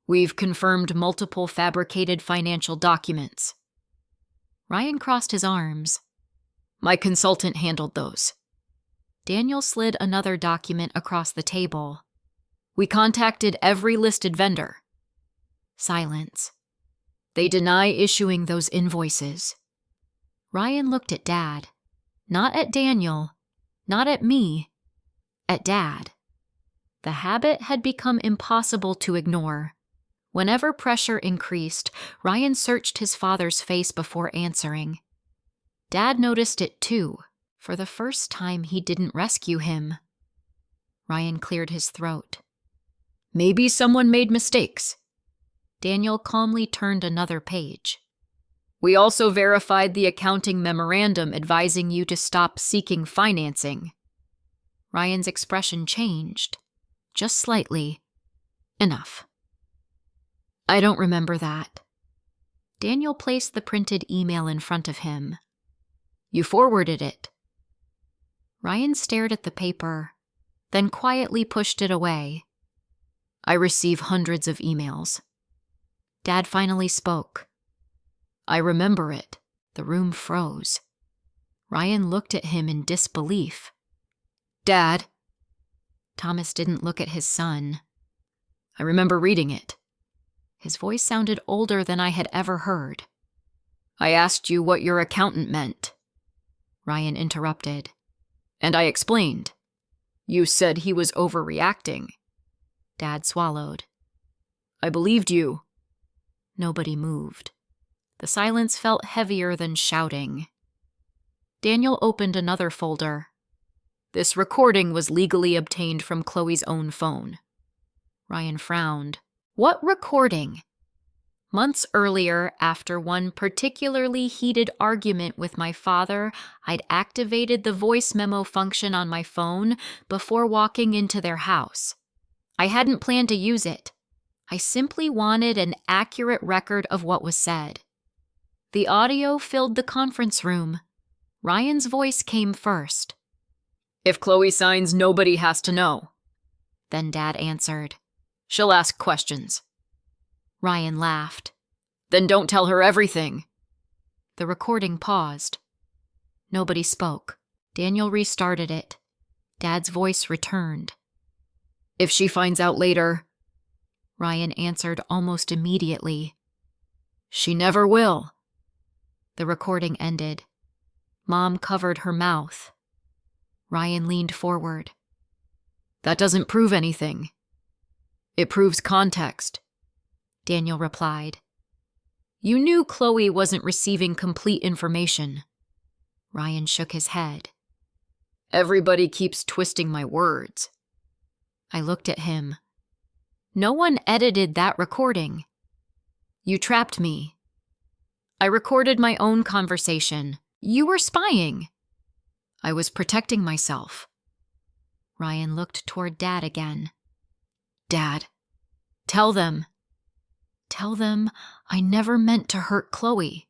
We've confirmed multiple fabricated financial documents. Ryan crossed his arms. My consultant handled those. Daniel slid another document across the table. We contacted every listed vendor. Silence. They deny issuing those invoices. Ryan looked at Dad. Not at Daniel. Not at me. At Dad. The habit had become impossible to ignore. Whenever pressure increased, Ryan searched his father's face before answering. Dad noticed it too. For the first time, he didn't rescue him. Ryan cleared his throat. Maybe someone made mistakes. Daniel calmly turned another page. We also verified the accounting memorandum advising you to stop seeking financing. Ryan's expression changed. Just slightly. Enough. I don't remember that. Daniel placed the printed email in front of him. You forwarded it. Ryan stared at the paper, then quietly pushed it away. I receive hundreds of emails. Dad finally spoke. I remember it. The room froze. Ryan looked at him in disbelief. Dad. Thomas didn't look at his son. I remember reading it. His voice sounded older than I had ever heard. I asked you what your accountant meant. Ryan interrupted. And I explained. You said he was overreacting. Dad swallowed. I believed you. Nobody moved. The silence felt heavier than shouting. Daniel opened another folder. This recording was legally obtained from Chloe's own phone. Ryan frowned. What recording? Months earlier, after one particularly heated argument with my father, I'd activated the voice memo function on my phone before walking into their house. I hadn't planned to use it. I simply wanted an accurate record of what was said. The audio filled the conference room. Ryan's voice came first. If Chloe signs, nobody has to know. Then Dad answered, She'll ask questions. Ryan laughed. Then don't tell her everything. The recording paused. Nobody spoke. Daniel restarted it. Dad's voice returned. If she finds out later, Ryan answered almost immediately. She never will. The recording ended. Mom covered her mouth. Ryan leaned forward. That doesn't prove anything. It proves context, Daniel replied. You knew Chloe wasn't receiving complete information. Ryan shook his head. Everybody keeps twisting my words. I looked at him. No one edited that recording. You trapped me. I recorded my own conversation. You were spying. I was protecting myself. Ryan looked toward Dad again. Dad, tell them. Tell them I never meant to hurt Chloe.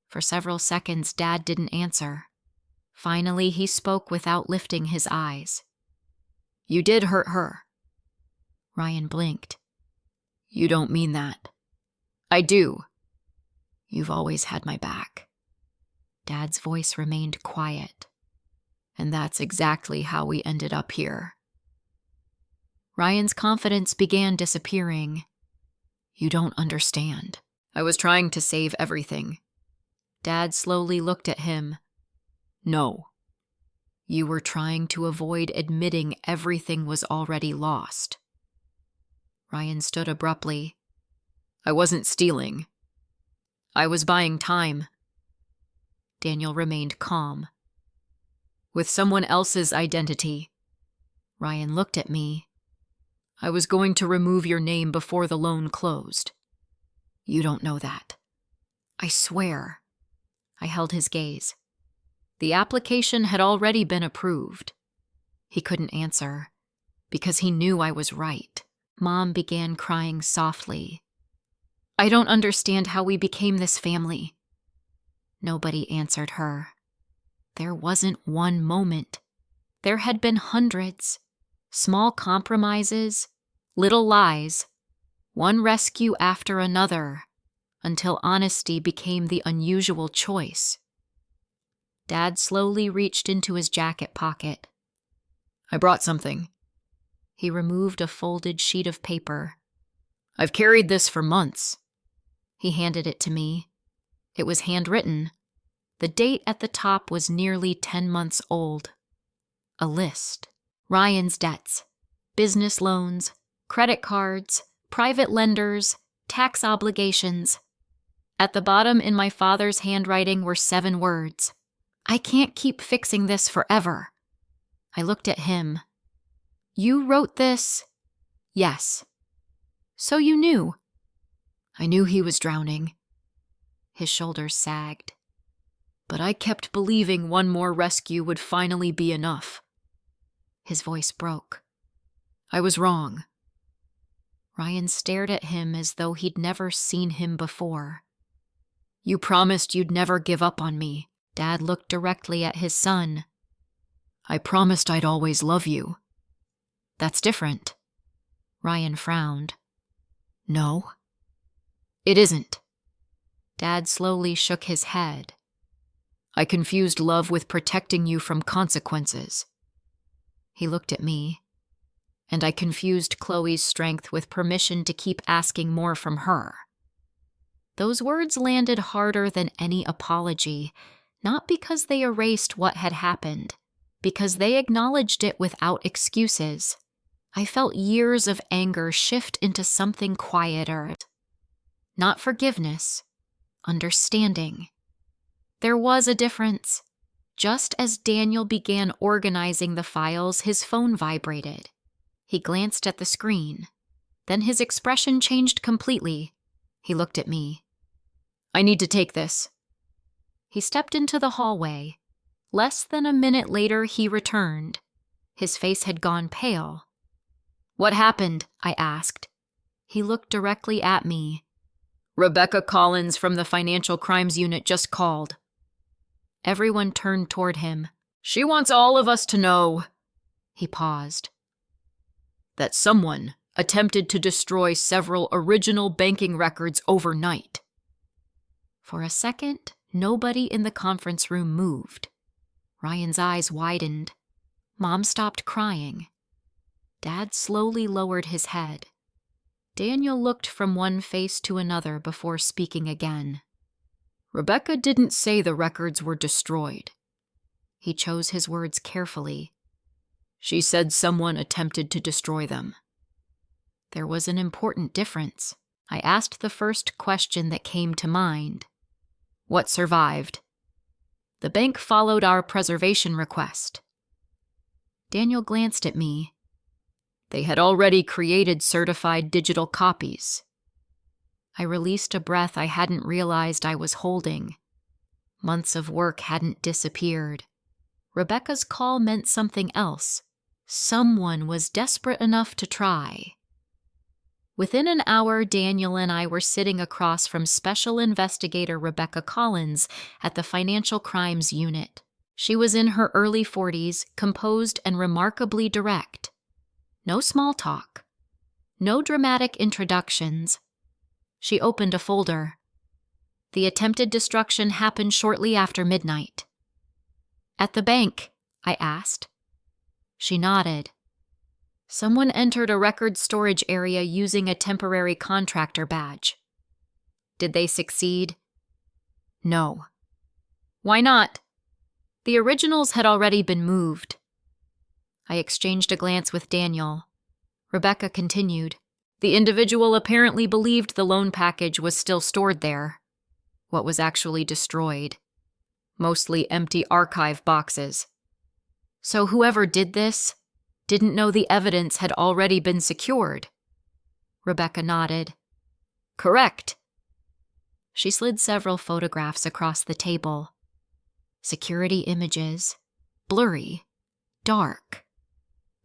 For several seconds, Dad didn't answer. Finally, he spoke without lifting his eyes. You did hurt her. Ryan blinked. You don't mean that. I do. You've always had my back. Dad's voice remained quiet. And that's exactly how we ended up here. Ryan's confidence began disappearing. You don't understand. I was trying to save everything. Dad slowly looked at him. No. You were trying to avoid admitting everything was already lost. Ryan stood abruptly. I wasn't stealing. I was buying time. Daniel remained calm. With someone else's identity. Ryan looked at me. I was going to remove your name before the loan closed. You don't know that. I swear. I held his gaze. The application had already been approved. He couldn't answer, because he knew I was right. Mom began crying softly. I don't understand how we became this family. Nobody answered her. There wasn't one moment. There had been hundreds. Small compromises, little lies, one rescue after another, until honesty became the unusual choice. Dad slowly reached into his jacket pocket. I brought something. He removed a folded sheet of paper. I've carried this for months. He handed it to me. It was handwritten. The date at the top was nearly 10 months old. A list. Ryan's debts, business loans, credit cards, private lenders, tax obligations. At the bottom in my father's handwriting were 7 words. I can't keep fixing this forever. I looked at him. You wrote this? Yes. So you knew. I knew he was drowning. His shoulders sagged. But I kept believing one more rescue would finally be enough. His voice broke. I was wrong. Ryan stared at him as though he'd never seen him before. You promised you'd never give up on me. Dad looked directly at his son. I promised I'd always love you. That's different. Ryan frowned. No, it isn't. Dad slowly shook his head. I confused love with protecting you from consequences. He looked at me, and I confused Chloe's strength with permission to keep asking more from her. Those words landed harder than any apology, not because they erased what had happened, because they acknowledged it without excuses. I felt years of anger shift into something quieter. Not forgiveness, understanding. There was a difference. Just as Daniel began organizing the files, his phone vibrated. He glanced at the screen. Then his expression changed completely. He looked at me. I need to take this. He stepped into the hallway. Less than a minute later, he returned. His face had gone pale. What happened? I asked. He looked directly at me. Rebecca Collins from the Financial Crimes Unit just called. Everyone turned toward him. She wants all of us to know, he paused, that someone attempted to destroy several original banking records overnight. For a second, nobody in the conference room moved. Ryan's eyes widened. Mom stopped crying. Dad slowly lowered his head. Daniel looked from one face to another before speaking again. Rebecca didn't say the records were destroyed. He chose his words carefully. She said someone attempted to destroy them. There was an important difference. I asked the first question that came to mind. What survived? The bank followed our preservation request. Daniel glanced at me. They had already created certified digital copies. I released a breath I hadn't realized I was holding. Months of work hadn't disappeared. Rebecca's call meant something else. Someone was desperate enough to try. Within an hour, Daniel and I were sitting across from Special Investigator Rebecca Collins at the Financial Crimes Unit. She was in her early 40s, composed and remarkably direct. No small talk. No dramatic introductions. She opened a folder. The attempted destruction happened shortly after midnight. At the bank, I asked. She nodded. Someone entered a record storage area using a temporary contractor badge. Did they succeed? No. Why not? The originals had already been moved. I exchanged a glance with Daniel. Rebecca continued. The individual apparently believed the loan package was still stored there. What was actually destroyed? Mostly empty archive boxes. So whoever did this didn't know the evidence had already been secured. Rebecca nodded. Correct. She slid several photographs across the table. Security images. Blurry. Dark.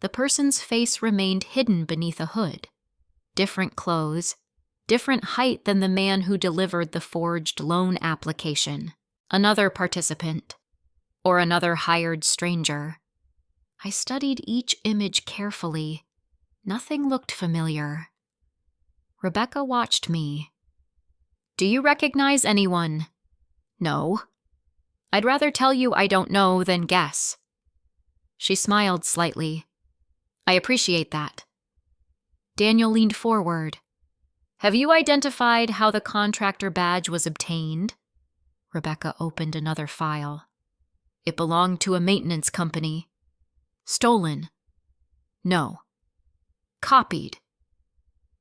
The person's face remained hidden beneath a hood. Different clothes. Different height than the man who delivered the forged loan application. Another participant. Or another hired stranger. I studied each image carefully. Nothing looked familiar. Rebecca watched me. Do you recognize anyone? No. I'd rather tell you I don't know than guess. She smiled slightly. I appreciate that. Daniel leaned forward. Have you identified how the contractor badge was obtained? Rebecca opened another file. It belonged to a maintenance company. Stolen. No. Copied.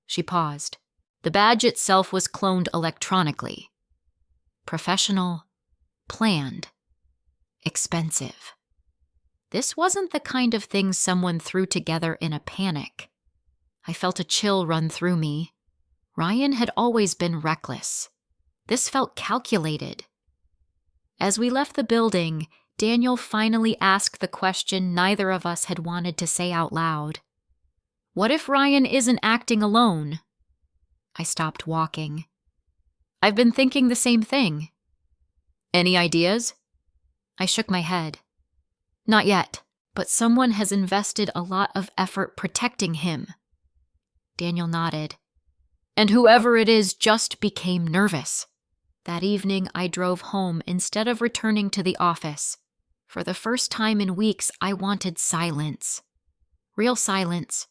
She paused. The badge itself was cloned electronically. Professional. Planned. Expensive. This wasn't the kind of thing someone threw together in a panic. I felt a chill run through me. Ryan had always been reckless. This felt calculated. As we left the building, Daniel finally asked the question neither of us had wanted to say out loud. What if Ryan isn't acting alone? I stopped walking. I've been thinking the same thing. Any ideas? I shook my head. Not yet, but someone has invested a lot of effort protecting him. Daniel nodded. And whoever it is just became nervous. That evening, I drove home instead of returning to the office. For the first time in weeks, I wanted silence. Real silence.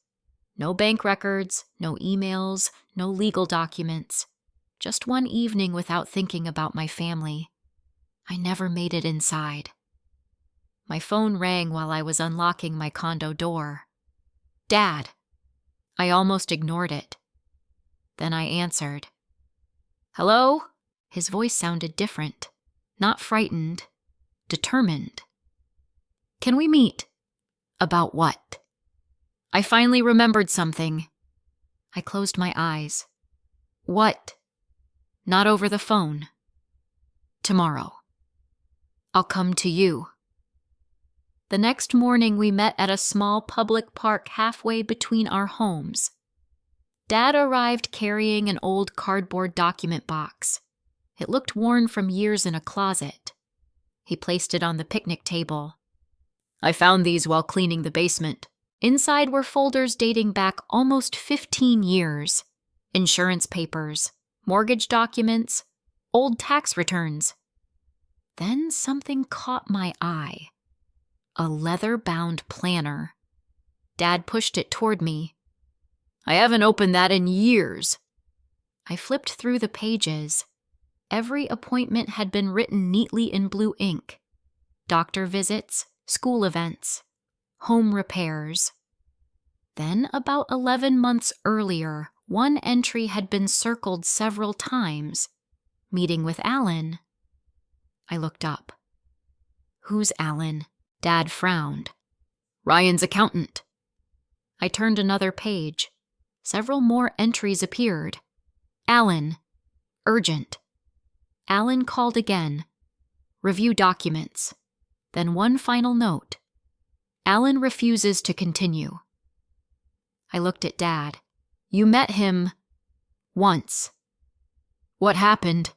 No bank records, no emails, no legal documents. Just one evening without thinking about my family. I never made it inside. My phone rang while I was unlocking my condo door. Dad. I almost ignored it. Then I answered. Hello? His voice sounded different. Not frightened. Determined. Can we meet? About what? I finally remembered something. I closed my eyes. What? Not over the phone. Tomorrow. I'll come to you. The next morning we met at a small public park halfway between our homes. Dad arrived carrying an old cardboard document box. It looked worn from years in a closet. He placed it on the picnic table. I found these while cleaning the basement. Inside were folders dating back almost 15 years. Insurance papers, mortgage documents, old tax returns. Then something caught my eye. A leather-bound planner. Dad pushed it toward me. I haven't opened that in years. I flipped through the pages. Every appointment had been written neatly in blue ink. Doctor visits, school events, home repairs. Then, about 11 months earlier, one entry had been circled several times. Meeting with Alan. I looked up. Who's Alan? Dad frowned. Ryan's accountant. I turned another page. Several more entries appeared. Alan. Urgent. Alan called again. Review documents. Then one final note. Alan refuses to continue. I looked at Dad. You met him once. What happened?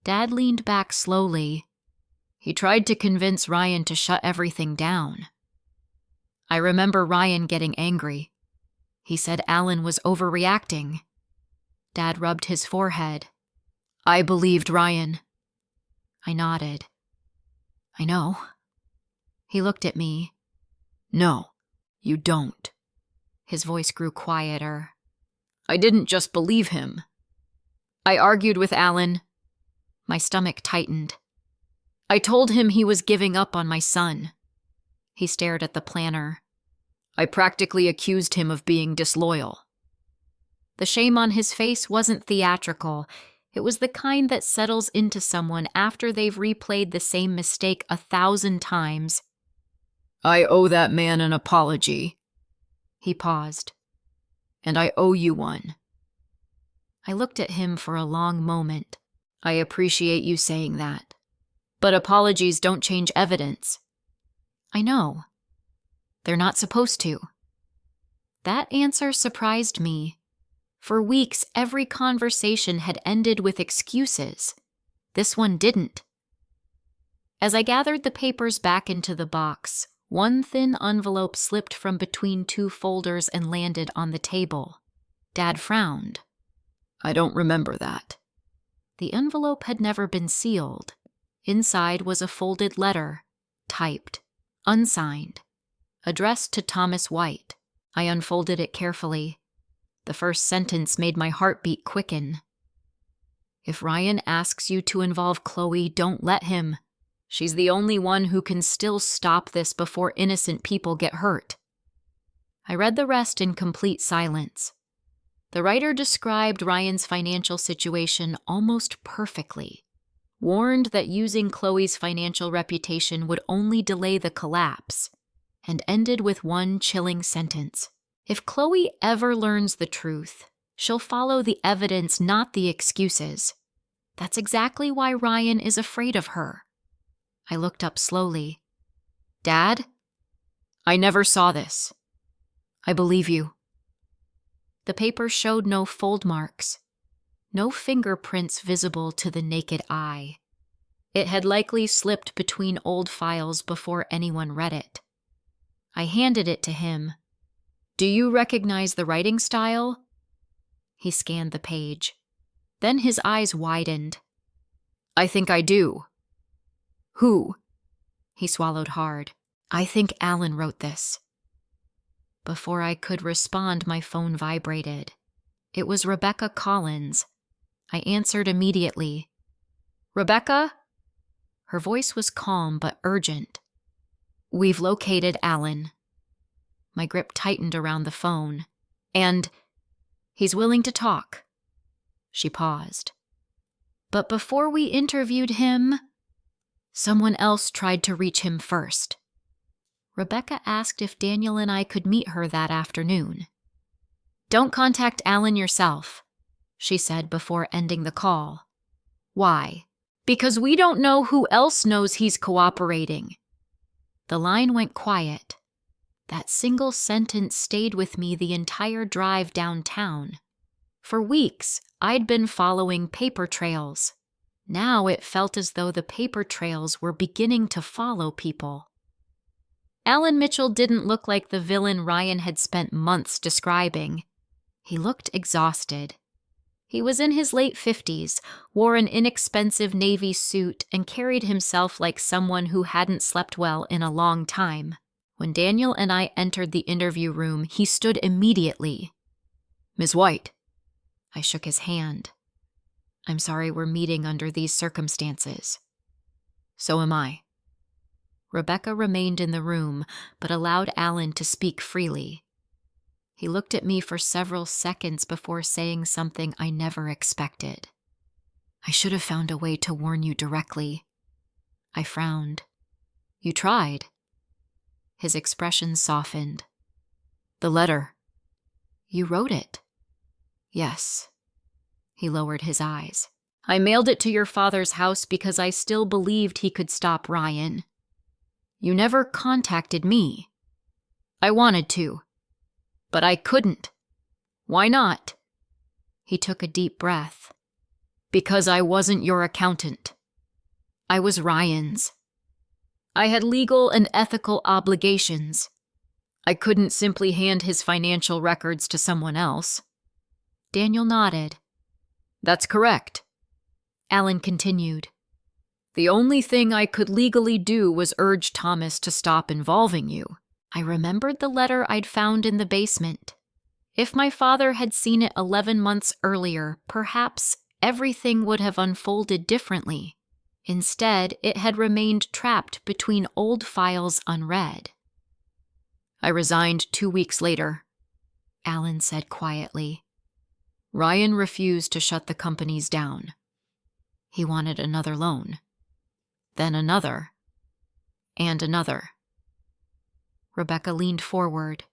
Dad leaned back slowly. He tried to convince Ryan to shut everything down. I remember Ryan getting angry. He said Alan was overreacting. Dad rubbed his forehead. I believed Ryan. I nodded. I know. He looked at me. No, you don't. His voice grew quieter. I didn't just believe him. I argued with Alan. My stomach tightened. I told him he was giving up on my son. He stared at the planner. I practically accused him of being disloyal. The shame on his face wasn't theatrical. It was the kind that settles into someone after they've replayed the same mistake 1,000 times. I owe that man an apology. He paused. And I owe you one. I looked at him for a long moment. I appreciate you saying that. But apologies don't change evidence. I know. They're not supposed to. That answer surprised me. For weeks, every conversation had ended with excuses. This one didn't. As I gathered the papers back into the box, one thin envelope slipped from between two folders and landed on the table. Dad frowned. I don't remember that. The envelope had never been sealed. Inside was a folded letter, typed, unsigned, addressed to Thomas White. I unfolded it carefully. The first sentence made my heartbeat quicken. If Ryan asks you to involve Chloe, don't let him. She's the only one who can still stop this before innocent people get hurt. I read the rest in complete silence. The writer described Ryan's financial situation almost perfectly, warned that using Chloe's financial reputation would only delay the collapse, and ended with one chilling sentence. If Chloe ever learns the truth, she'll follow the evidence, not the excuses. That's exactly why Ryan is afraid of her. I looked up slowly. Dad? I never saw this. I believe you. The paper showed no fold marks, no fingerprints visible to the naked eye. It had likely slipped between old files before anyone read it. I handed it to him. Do you recognize the writing style? He scanned the page. Then his eyes widened. I think I do. Who? He swallowed hard. I think Alan wrote this. Before I could respond, my phone vibrated. It was Rebecca Collins. I answered immediately. Rebecca? Her voice was calm but urgent. We've located Alan. My grip tightened around the phone. And he's willing to talk. She paused. But before we interviewed him, someone else tried to reach him first. Rebecca asked if Daniel and I could meet her that afternoon. Don't contact Alan yourself, she said before ending the call. Why? Because we don't know who else knows he's cooperating. The line went quiet. That single sentence stayed with me the entire drive downtown. For weeks, I'd been following paper trails. Now it felt as though the paper trails were beginning to follow people. Alan Mitchell didn't look like the villain Ryan had spent months describing. He looked exhausted. He was in his late 50s, wore an inexpensive navy suit, and carried himself like someone who hadn't slept well in a long time. When Daniel and I entered the interview room, he stood immediately. "Ms. White." I shook his hand. "I'm sorry we're meeting under these circumstances." "So am I." Rebecca remained in the room, but allowed Alan to speak freely. He looked at me for several seconds before saying something I never expected. "I should have found a way to warn you directly." I frowned. "You tried." His expression softened. "The letter." "You wrote it." "Yes." He lowered his eyes. "I mailed it to your father's house because I still believed he could stop Ryan. You never contacted me. I wanted to, but I couldn't." "Why not?" He took a deep breath. "Because I wasn't your accountant. I was Ryan's. I had legal and ethical obligations. I couldn't simply hand his financial records to someone else." Daniel nodded. "That's correct." Alan continued. "The only thing I could legally do was urge Thomas to stop involving you." I remembered the letter I'd found in the basement. If my father had seen it 11 months earlier, perhaps everything would have unfolded differently. Instead, it had remained trapped between old files unread. "I resigned 2 weeks later," Alan said quietly. "Ryan refused to shut the companies down. He wanted another loan. Then another. And another." Rebecca leaned forward.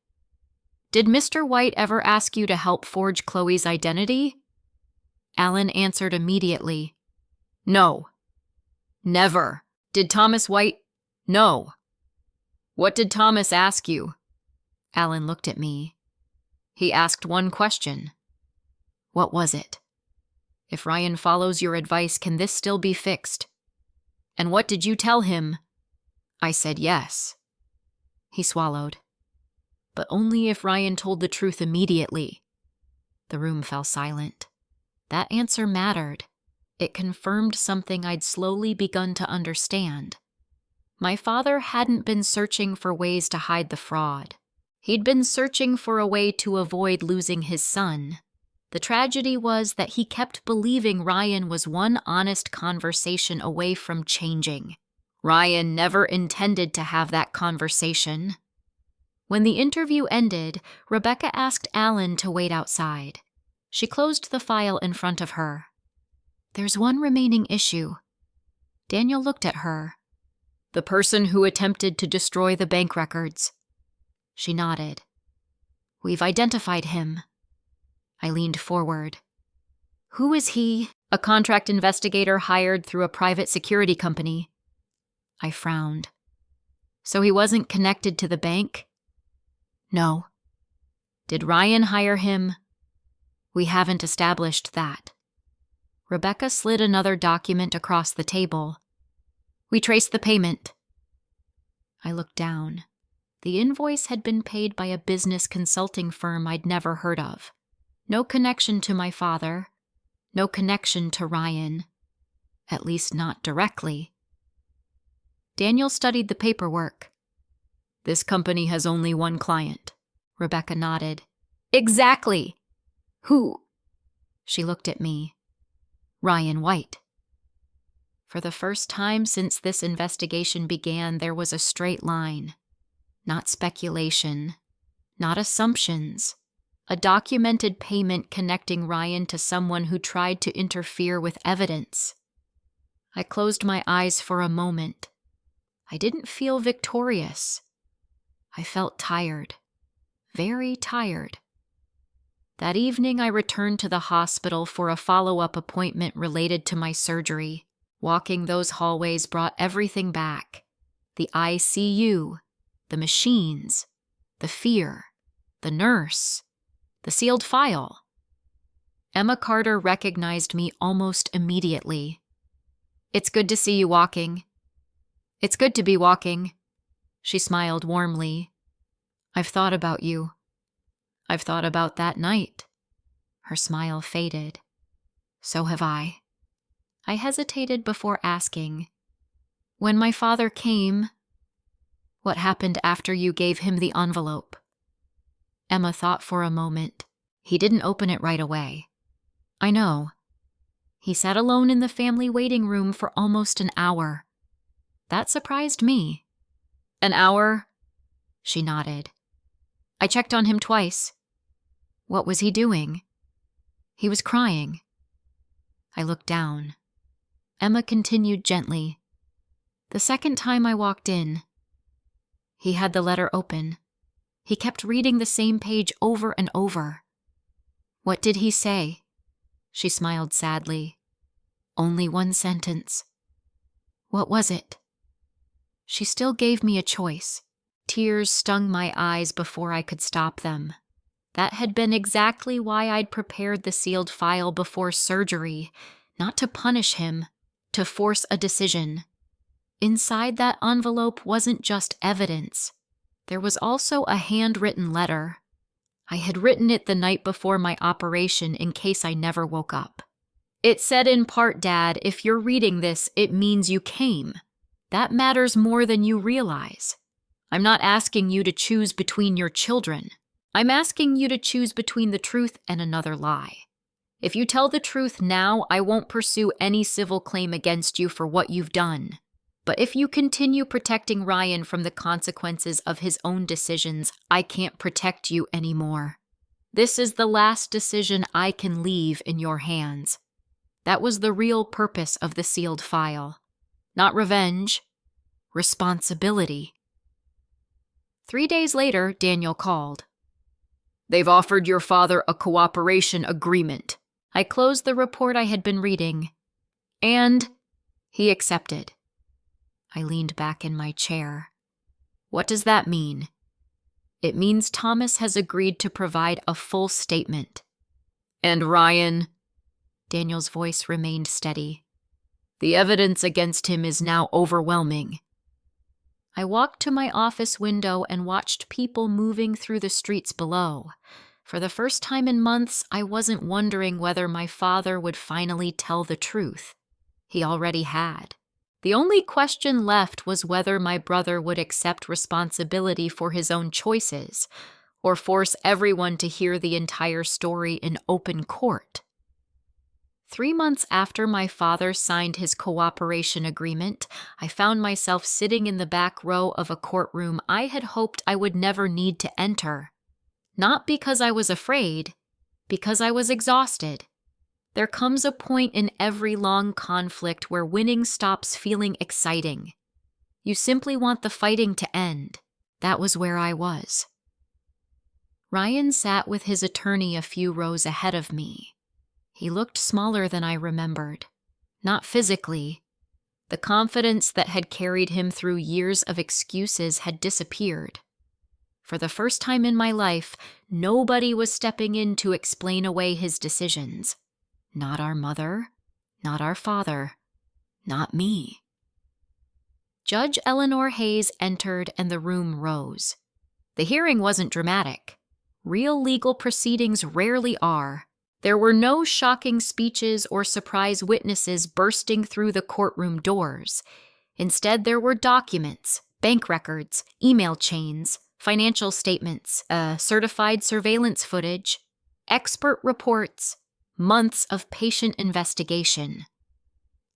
"Did Mr. White ever ask you to help forge Chloe's identity?" Alan answered immediately. "No. Never." "Did Thomas White?" "No." "What did Thomas ask you?" Alan looked at me. "He asked one question." "What was it?" "If Ryan follows your advice, can this still be fixed?" "And what did you tell him?" I said yes. He swallowed. "But only if Ryan told the truth immediately." The room fell silent. That answer mattered. It confirmed something I'd slowly begun to understand. My father hadn't been searching for ways to hide the fraud. He'd been searching for a way to avoid losing his son. The tragedy was that he kept believing Ryan was one honest conversation away from changing. Ryan never intended to have that conversation. When the interview ended, Rebecca asked Alan to wait outside. She closed the file in front of her. "There's one remaining issue." Daniel looked at her. "The person who attempted to destroy the bank records." She nodded. "We've identified him." I leaned forward. "Who is he?" "A contract investigator hired through a private security company." I frowned. "So he wasn't connected to the bank?" "No." "Did Ryan hire him?" "We haven't established that." Rebecca slid another document across the table. "We traced the payment." I looked down. The invoice had been paid by a business consulting firm I'd never heard of. No connection to my father. No connection to Ryan. At least not directly. Daniel studied the paperwork. "This company has only one client." Rebecca nodded. "Exactly. Who?" She looked at me. "Ryan White." For the first time since this investigation began, there was a straight line. Not speculation. Not assumptions. A documented payment connecting Ryan to someone who tried to interfere with evidence. I closed my eyes for a moment. I didn't feel victorious. I felt tired. Very tired. That evening, I returned to the hospital for a follow-up appointment related to my surgery. Walking those hallways brought everything back. The ICU, the machines, the fear, the nurse, the sealed file. Emma Carter recognized me almost immediately. "It's good to see you walking." "It's good to be walking." She smiled warmly. I've thought about you. I've thought about that night. Her smile faded. So have I. I hesitated before asking. When my father came, what happened after you gave him the envelope? Emma thought for a moment. He didn't open it right away. I know. He sat alone in the family waiting room for almost an hour. That surprised me. An hour? She nodded. I checked on him twice. What was he doing? He was crying. I looked down. Emma continued gently. The second time I walked in, he had the letter open. He kept reading the same page over and over. What did he say? She smiled sadly. Only one sentence. What was it? She still gave me a choice. Tears stung my eyes before I could stop them. That had been exactly why I'd prepared the sealed file before surgery, not to punish him, to force a decision. Inside that envelope wasn't just evidence. There was also a handwritten letter. I had written it the night before my operation in case I never woke up. It said in part, Dad, if you're reading this, it means you came. That matters more than you realize. I'm not asking you to choose between your children. I'm asking you to choose between the truth and another lie. If you tell the truth now, I won't pursue any civil claim against you for what you've done. But if you continue protecting Ryan from the consequences of his own decisions, I can't protect you anymore. This is the last decision I can leave in your hands. That was the real purpose of the sealed file. Not revenge, responsibility. 3 days later, Daniel called. They've offered your father a cooperation agreement. I closed the report I had been reading. And he accepted. I leaned back in my chair. What does that mean? It means Thomas has agreed to provide a full statement. And Ryan? Daniel's voice remained steady. The evidence against him is now overwhelming. I walked to my office window and watched people moving through the streets below. For the first time in months, I wasn't wondering whether my father would finally tell the truth. He already had. The only question left was whether my brother would accept responsibility for his own choices, or force everyone to hear the entire story in open court. 3 months after my father signed his cooperation agreement, I found myself sitting in the back row of a courtroom I had hoped I would never need to enter. Not because I was afraid, because I was exhausted. There comes a point in every long conflict where winning stops feeling exciting. You simply want the fighting to end. That was where I was. Ryan sat with his attorney a few rows ahead of me. He looked smaller than I remembered. Not physically. The confidence that had carried him through years of excuses had disappeared. For the first time in my life, nobody was stepping in to explain away his decisions. Not our mother, not our father, not me. Judge Eleanor Hayes entered and the room rose. The hearing wasn't dramatic. Real legal proceedings rarely are. There were no shocking speeches or surprise witnesses bursting through the courtroom doors. Instead, there were documents, bank records, email chains, financial statements, certified surveillance footage, expert reports, months of patient investigation.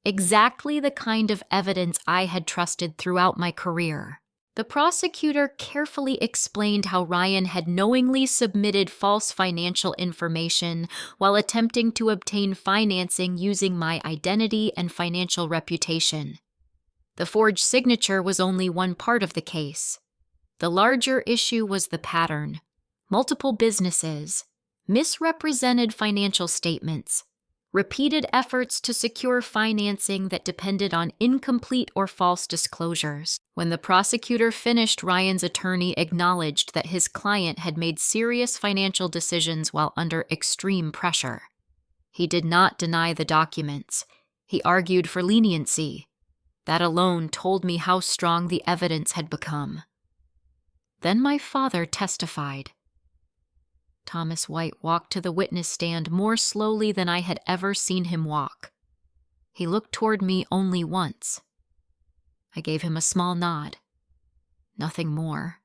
Exactly the kind of evidence I had trusted throughout my career. The prosecutor carefully explained how Ryan had knowingly submitted false financial information while attempting to obtain financing using my identity and financial reputation. The forged signature was only one part of the case. The larger issue was the pattern. Multiple businesses, misrepresented financial statements, repeated efforts to secure financing that depended on incomplete or false disclosures. When the prosecutor finished, Ryan's attorney acknowledged that his client had made serious financial decisions while under extreme pressure. He did not deny the documents. He argued for leniency. That alone told me how strong the evidence had become. Then my father testified. Thomas White walked to the witness stand more slowly than I had ever seen him walk. He looked toward me only once. I gave him a small nod. Nothing more.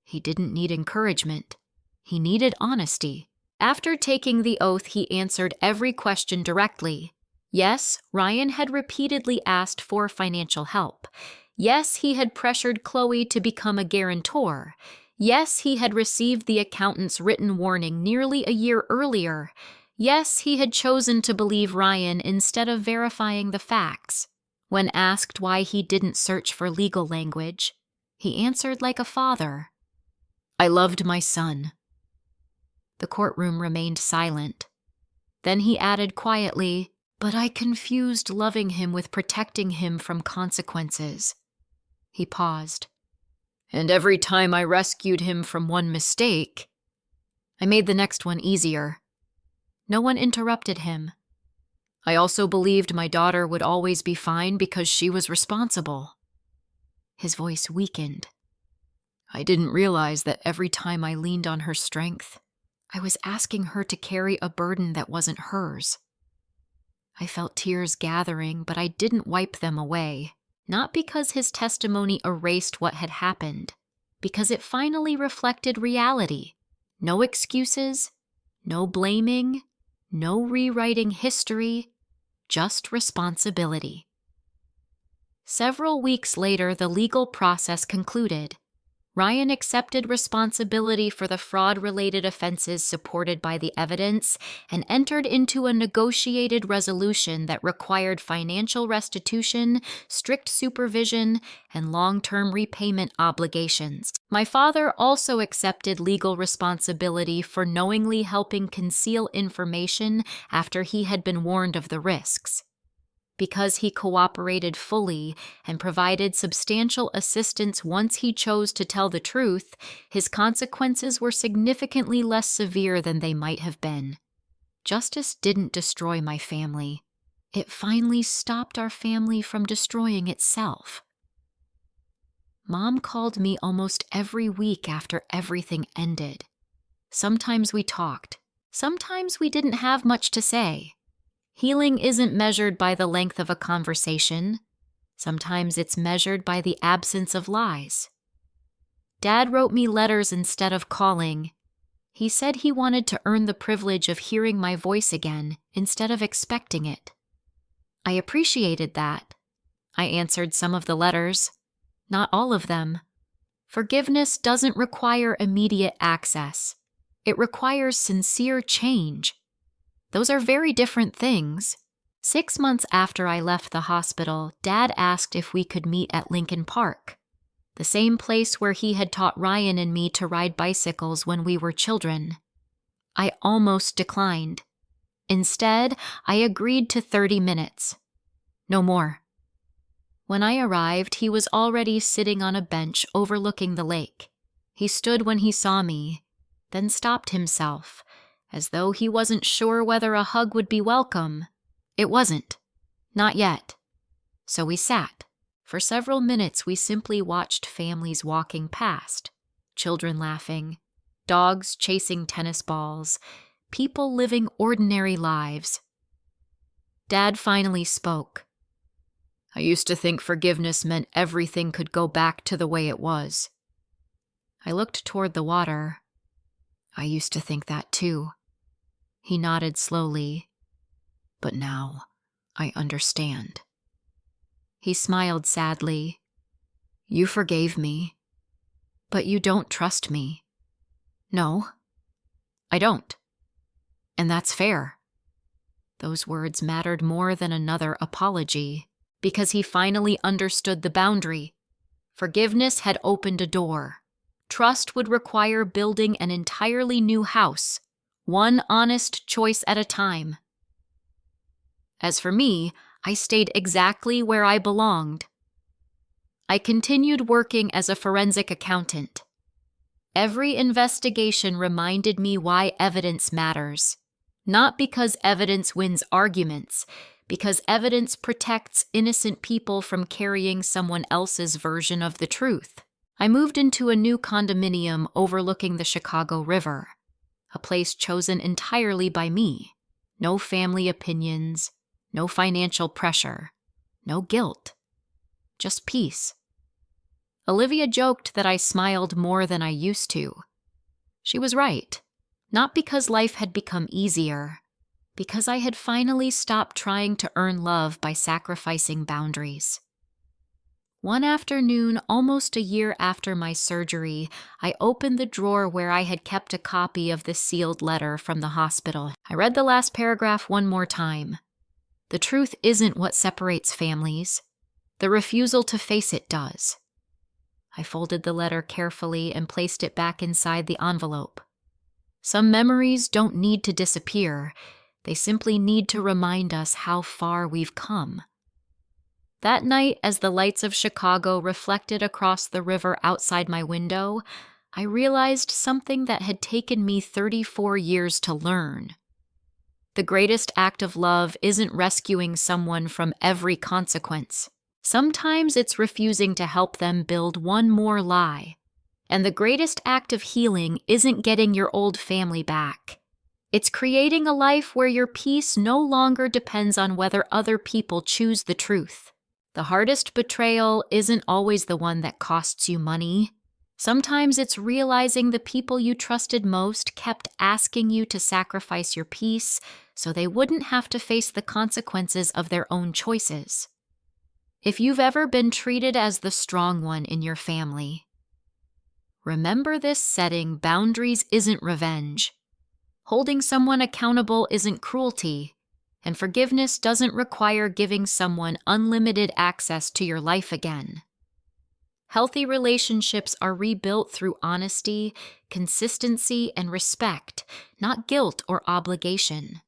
He didn't need encouragement. He needed honesty. After taking the oath, he answered every question directly. Yes, Ryan had repeatedly asked for financial help. Yes, he had pressured Chloe to become a guarantor. Yes, he had received the accountant's written warning nearly a year earlier. Yes, he had chosen to believe Ryan instead of verifying the facts. When asked why he didn't search for legal language, he answered like a father. I loved my son. The courtroom remained silent. Then he added quietly, but I confused loving him with protecting him from consequences. He paused. And every time I rescued him from one mistake, I made the next one easier. No one interrupted him. I also believed my daughter would always be fine because she was responsible. His voice weakened. I didn't realize that every time I leaned on her strength, I was asking her to carry a burden that wasn't hers. I felt tears gathering, but I didn't wipe them away. Not because his testimony erased what had happened, because it finally reflected reality. No excuses, no blaming, no rewriting history, just responsibility. Several weeks later, the legal process concluded. Ryan accepted responsibility for the fraud-related offenses supported by the evidence and entered into a negotiated resolution that required financial restitution, strict supervision, and long-term repayment obligations. My father also accepted legal responsibility for knowingly helping conceal information after he had been warned of the risks. Because he cooperated fully and provided substantial assistance once he chose to tell the truth, his consequences were significantly less severe than they might have been. Justice didn't destroy my family. It finally stopped our family from destroying itself. Mom called me almost every week after everything ended. Sometimes we talked. Sometimes we didn't have much to say. Healing isn't measured by the length of a conversation. Sometimes it's measured by the absence of lies. Dad wrote me letters instead of calling. He said he wanted to earn the privilege of hearing my voice again instead of expecting it. I appreciated that. I answered some of the letters, not all of them. Forgiveness doesn't require immediate access. It requires sincere change. Those are very different things. 6 months after I left the hospital, Dad asked if we could meet at Lincoln Park, the same place where he had taught Ryan and me to ride bicycles when we were children. I almost declined. Instead, I agreed to 30 minutes. No more. When I arrived, he was already sitting on a bench overlooking the lake. He stood when he saw me, then stopped himself, as though he wasn't sure whether a hug would be welcome. It wasn't. Not yet. So we sat. For several minutes, we simply watched families walking past, children laughing, dogs chasing tennis balls, people living ordinary lives. Dad finally spoke. I used to think forgiveness meant everything could go back to the way it was. I looked toward the water. I used to think that too. He nodded slowly. But now, I understand. He smiled sadly. You forgave me, but you don't trust me. No, I don't. And that's fair. Those words mattered more than another apology, because he finally understood the boundary. Forgiveness had opened a door. Trust would require building an entirely new house, one honest choice at a time. As for me, I stayed exactly where I belonged. I continued working as a forensic accountant. Every investigation reminded me why evidence matters. Not because evidence wins arguments, because evidence protects innocent people from carrying someone else's version of the truth. I moved into a new condominium overlooking the Chicago River, a place chosen entirely by me. No family opinions, no financial pressure, no guilt, just peace. Olivia joked that I smiled more than I used to. She was right. Not because life had become easier, because I had finally stopped trying to earn love by sacrificing boundaries. One afternoon, almost a year after my surgery, I opened the drawer where I had kept a copy of the sealed letter from the hospital. I read the last paragraph one more time. The truth isn't what separates families. The refusal to face it does. I folded the letter carefully and placed it back inside the envelope. Some memories don't need to disappear. They simply need to remind us how far we've come. That night, as the lights of Chicago reflected across the river outside my window, I realized something that had taken me 34 years to learn. The greatest act of love isn't rescuing someone from every consequence. Sometimes it's refusing to help them build one more lie. And the greatest act of healing isn't getting your old family back. It's creating a life where your peace no longer depends on whether other people choose the truth. The hardest betrayal isn't always the one that costs you money. Sometimes it's realizing the people you trusted most kept asking you to sacrifice your peace so they wouldn't have to face the consequences of their own choices. If you've ever been treated as the strong one in your family, remember this: setting boundaries isn't revenge. Holding someone accountable isn't cruelty. And forgiveness doesn't require giving someone unlimited access to your life again. Healthy relationships are rebuilt through honesty, consistency, and respect, not guilt or obligation.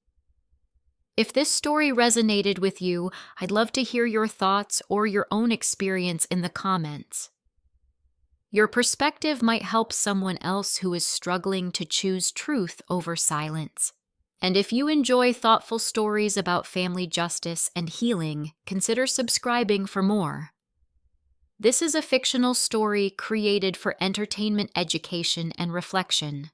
If this story resonated with you, I'd love to hear your thoughts or your own experience in the comments. Your perspective might help someone else who is struggling to choose truth over silence. And if you enjoy thoughtful stories about family justice and healing, consider subscribing for more. This is a fictional story created for entertainment, education, and reflection.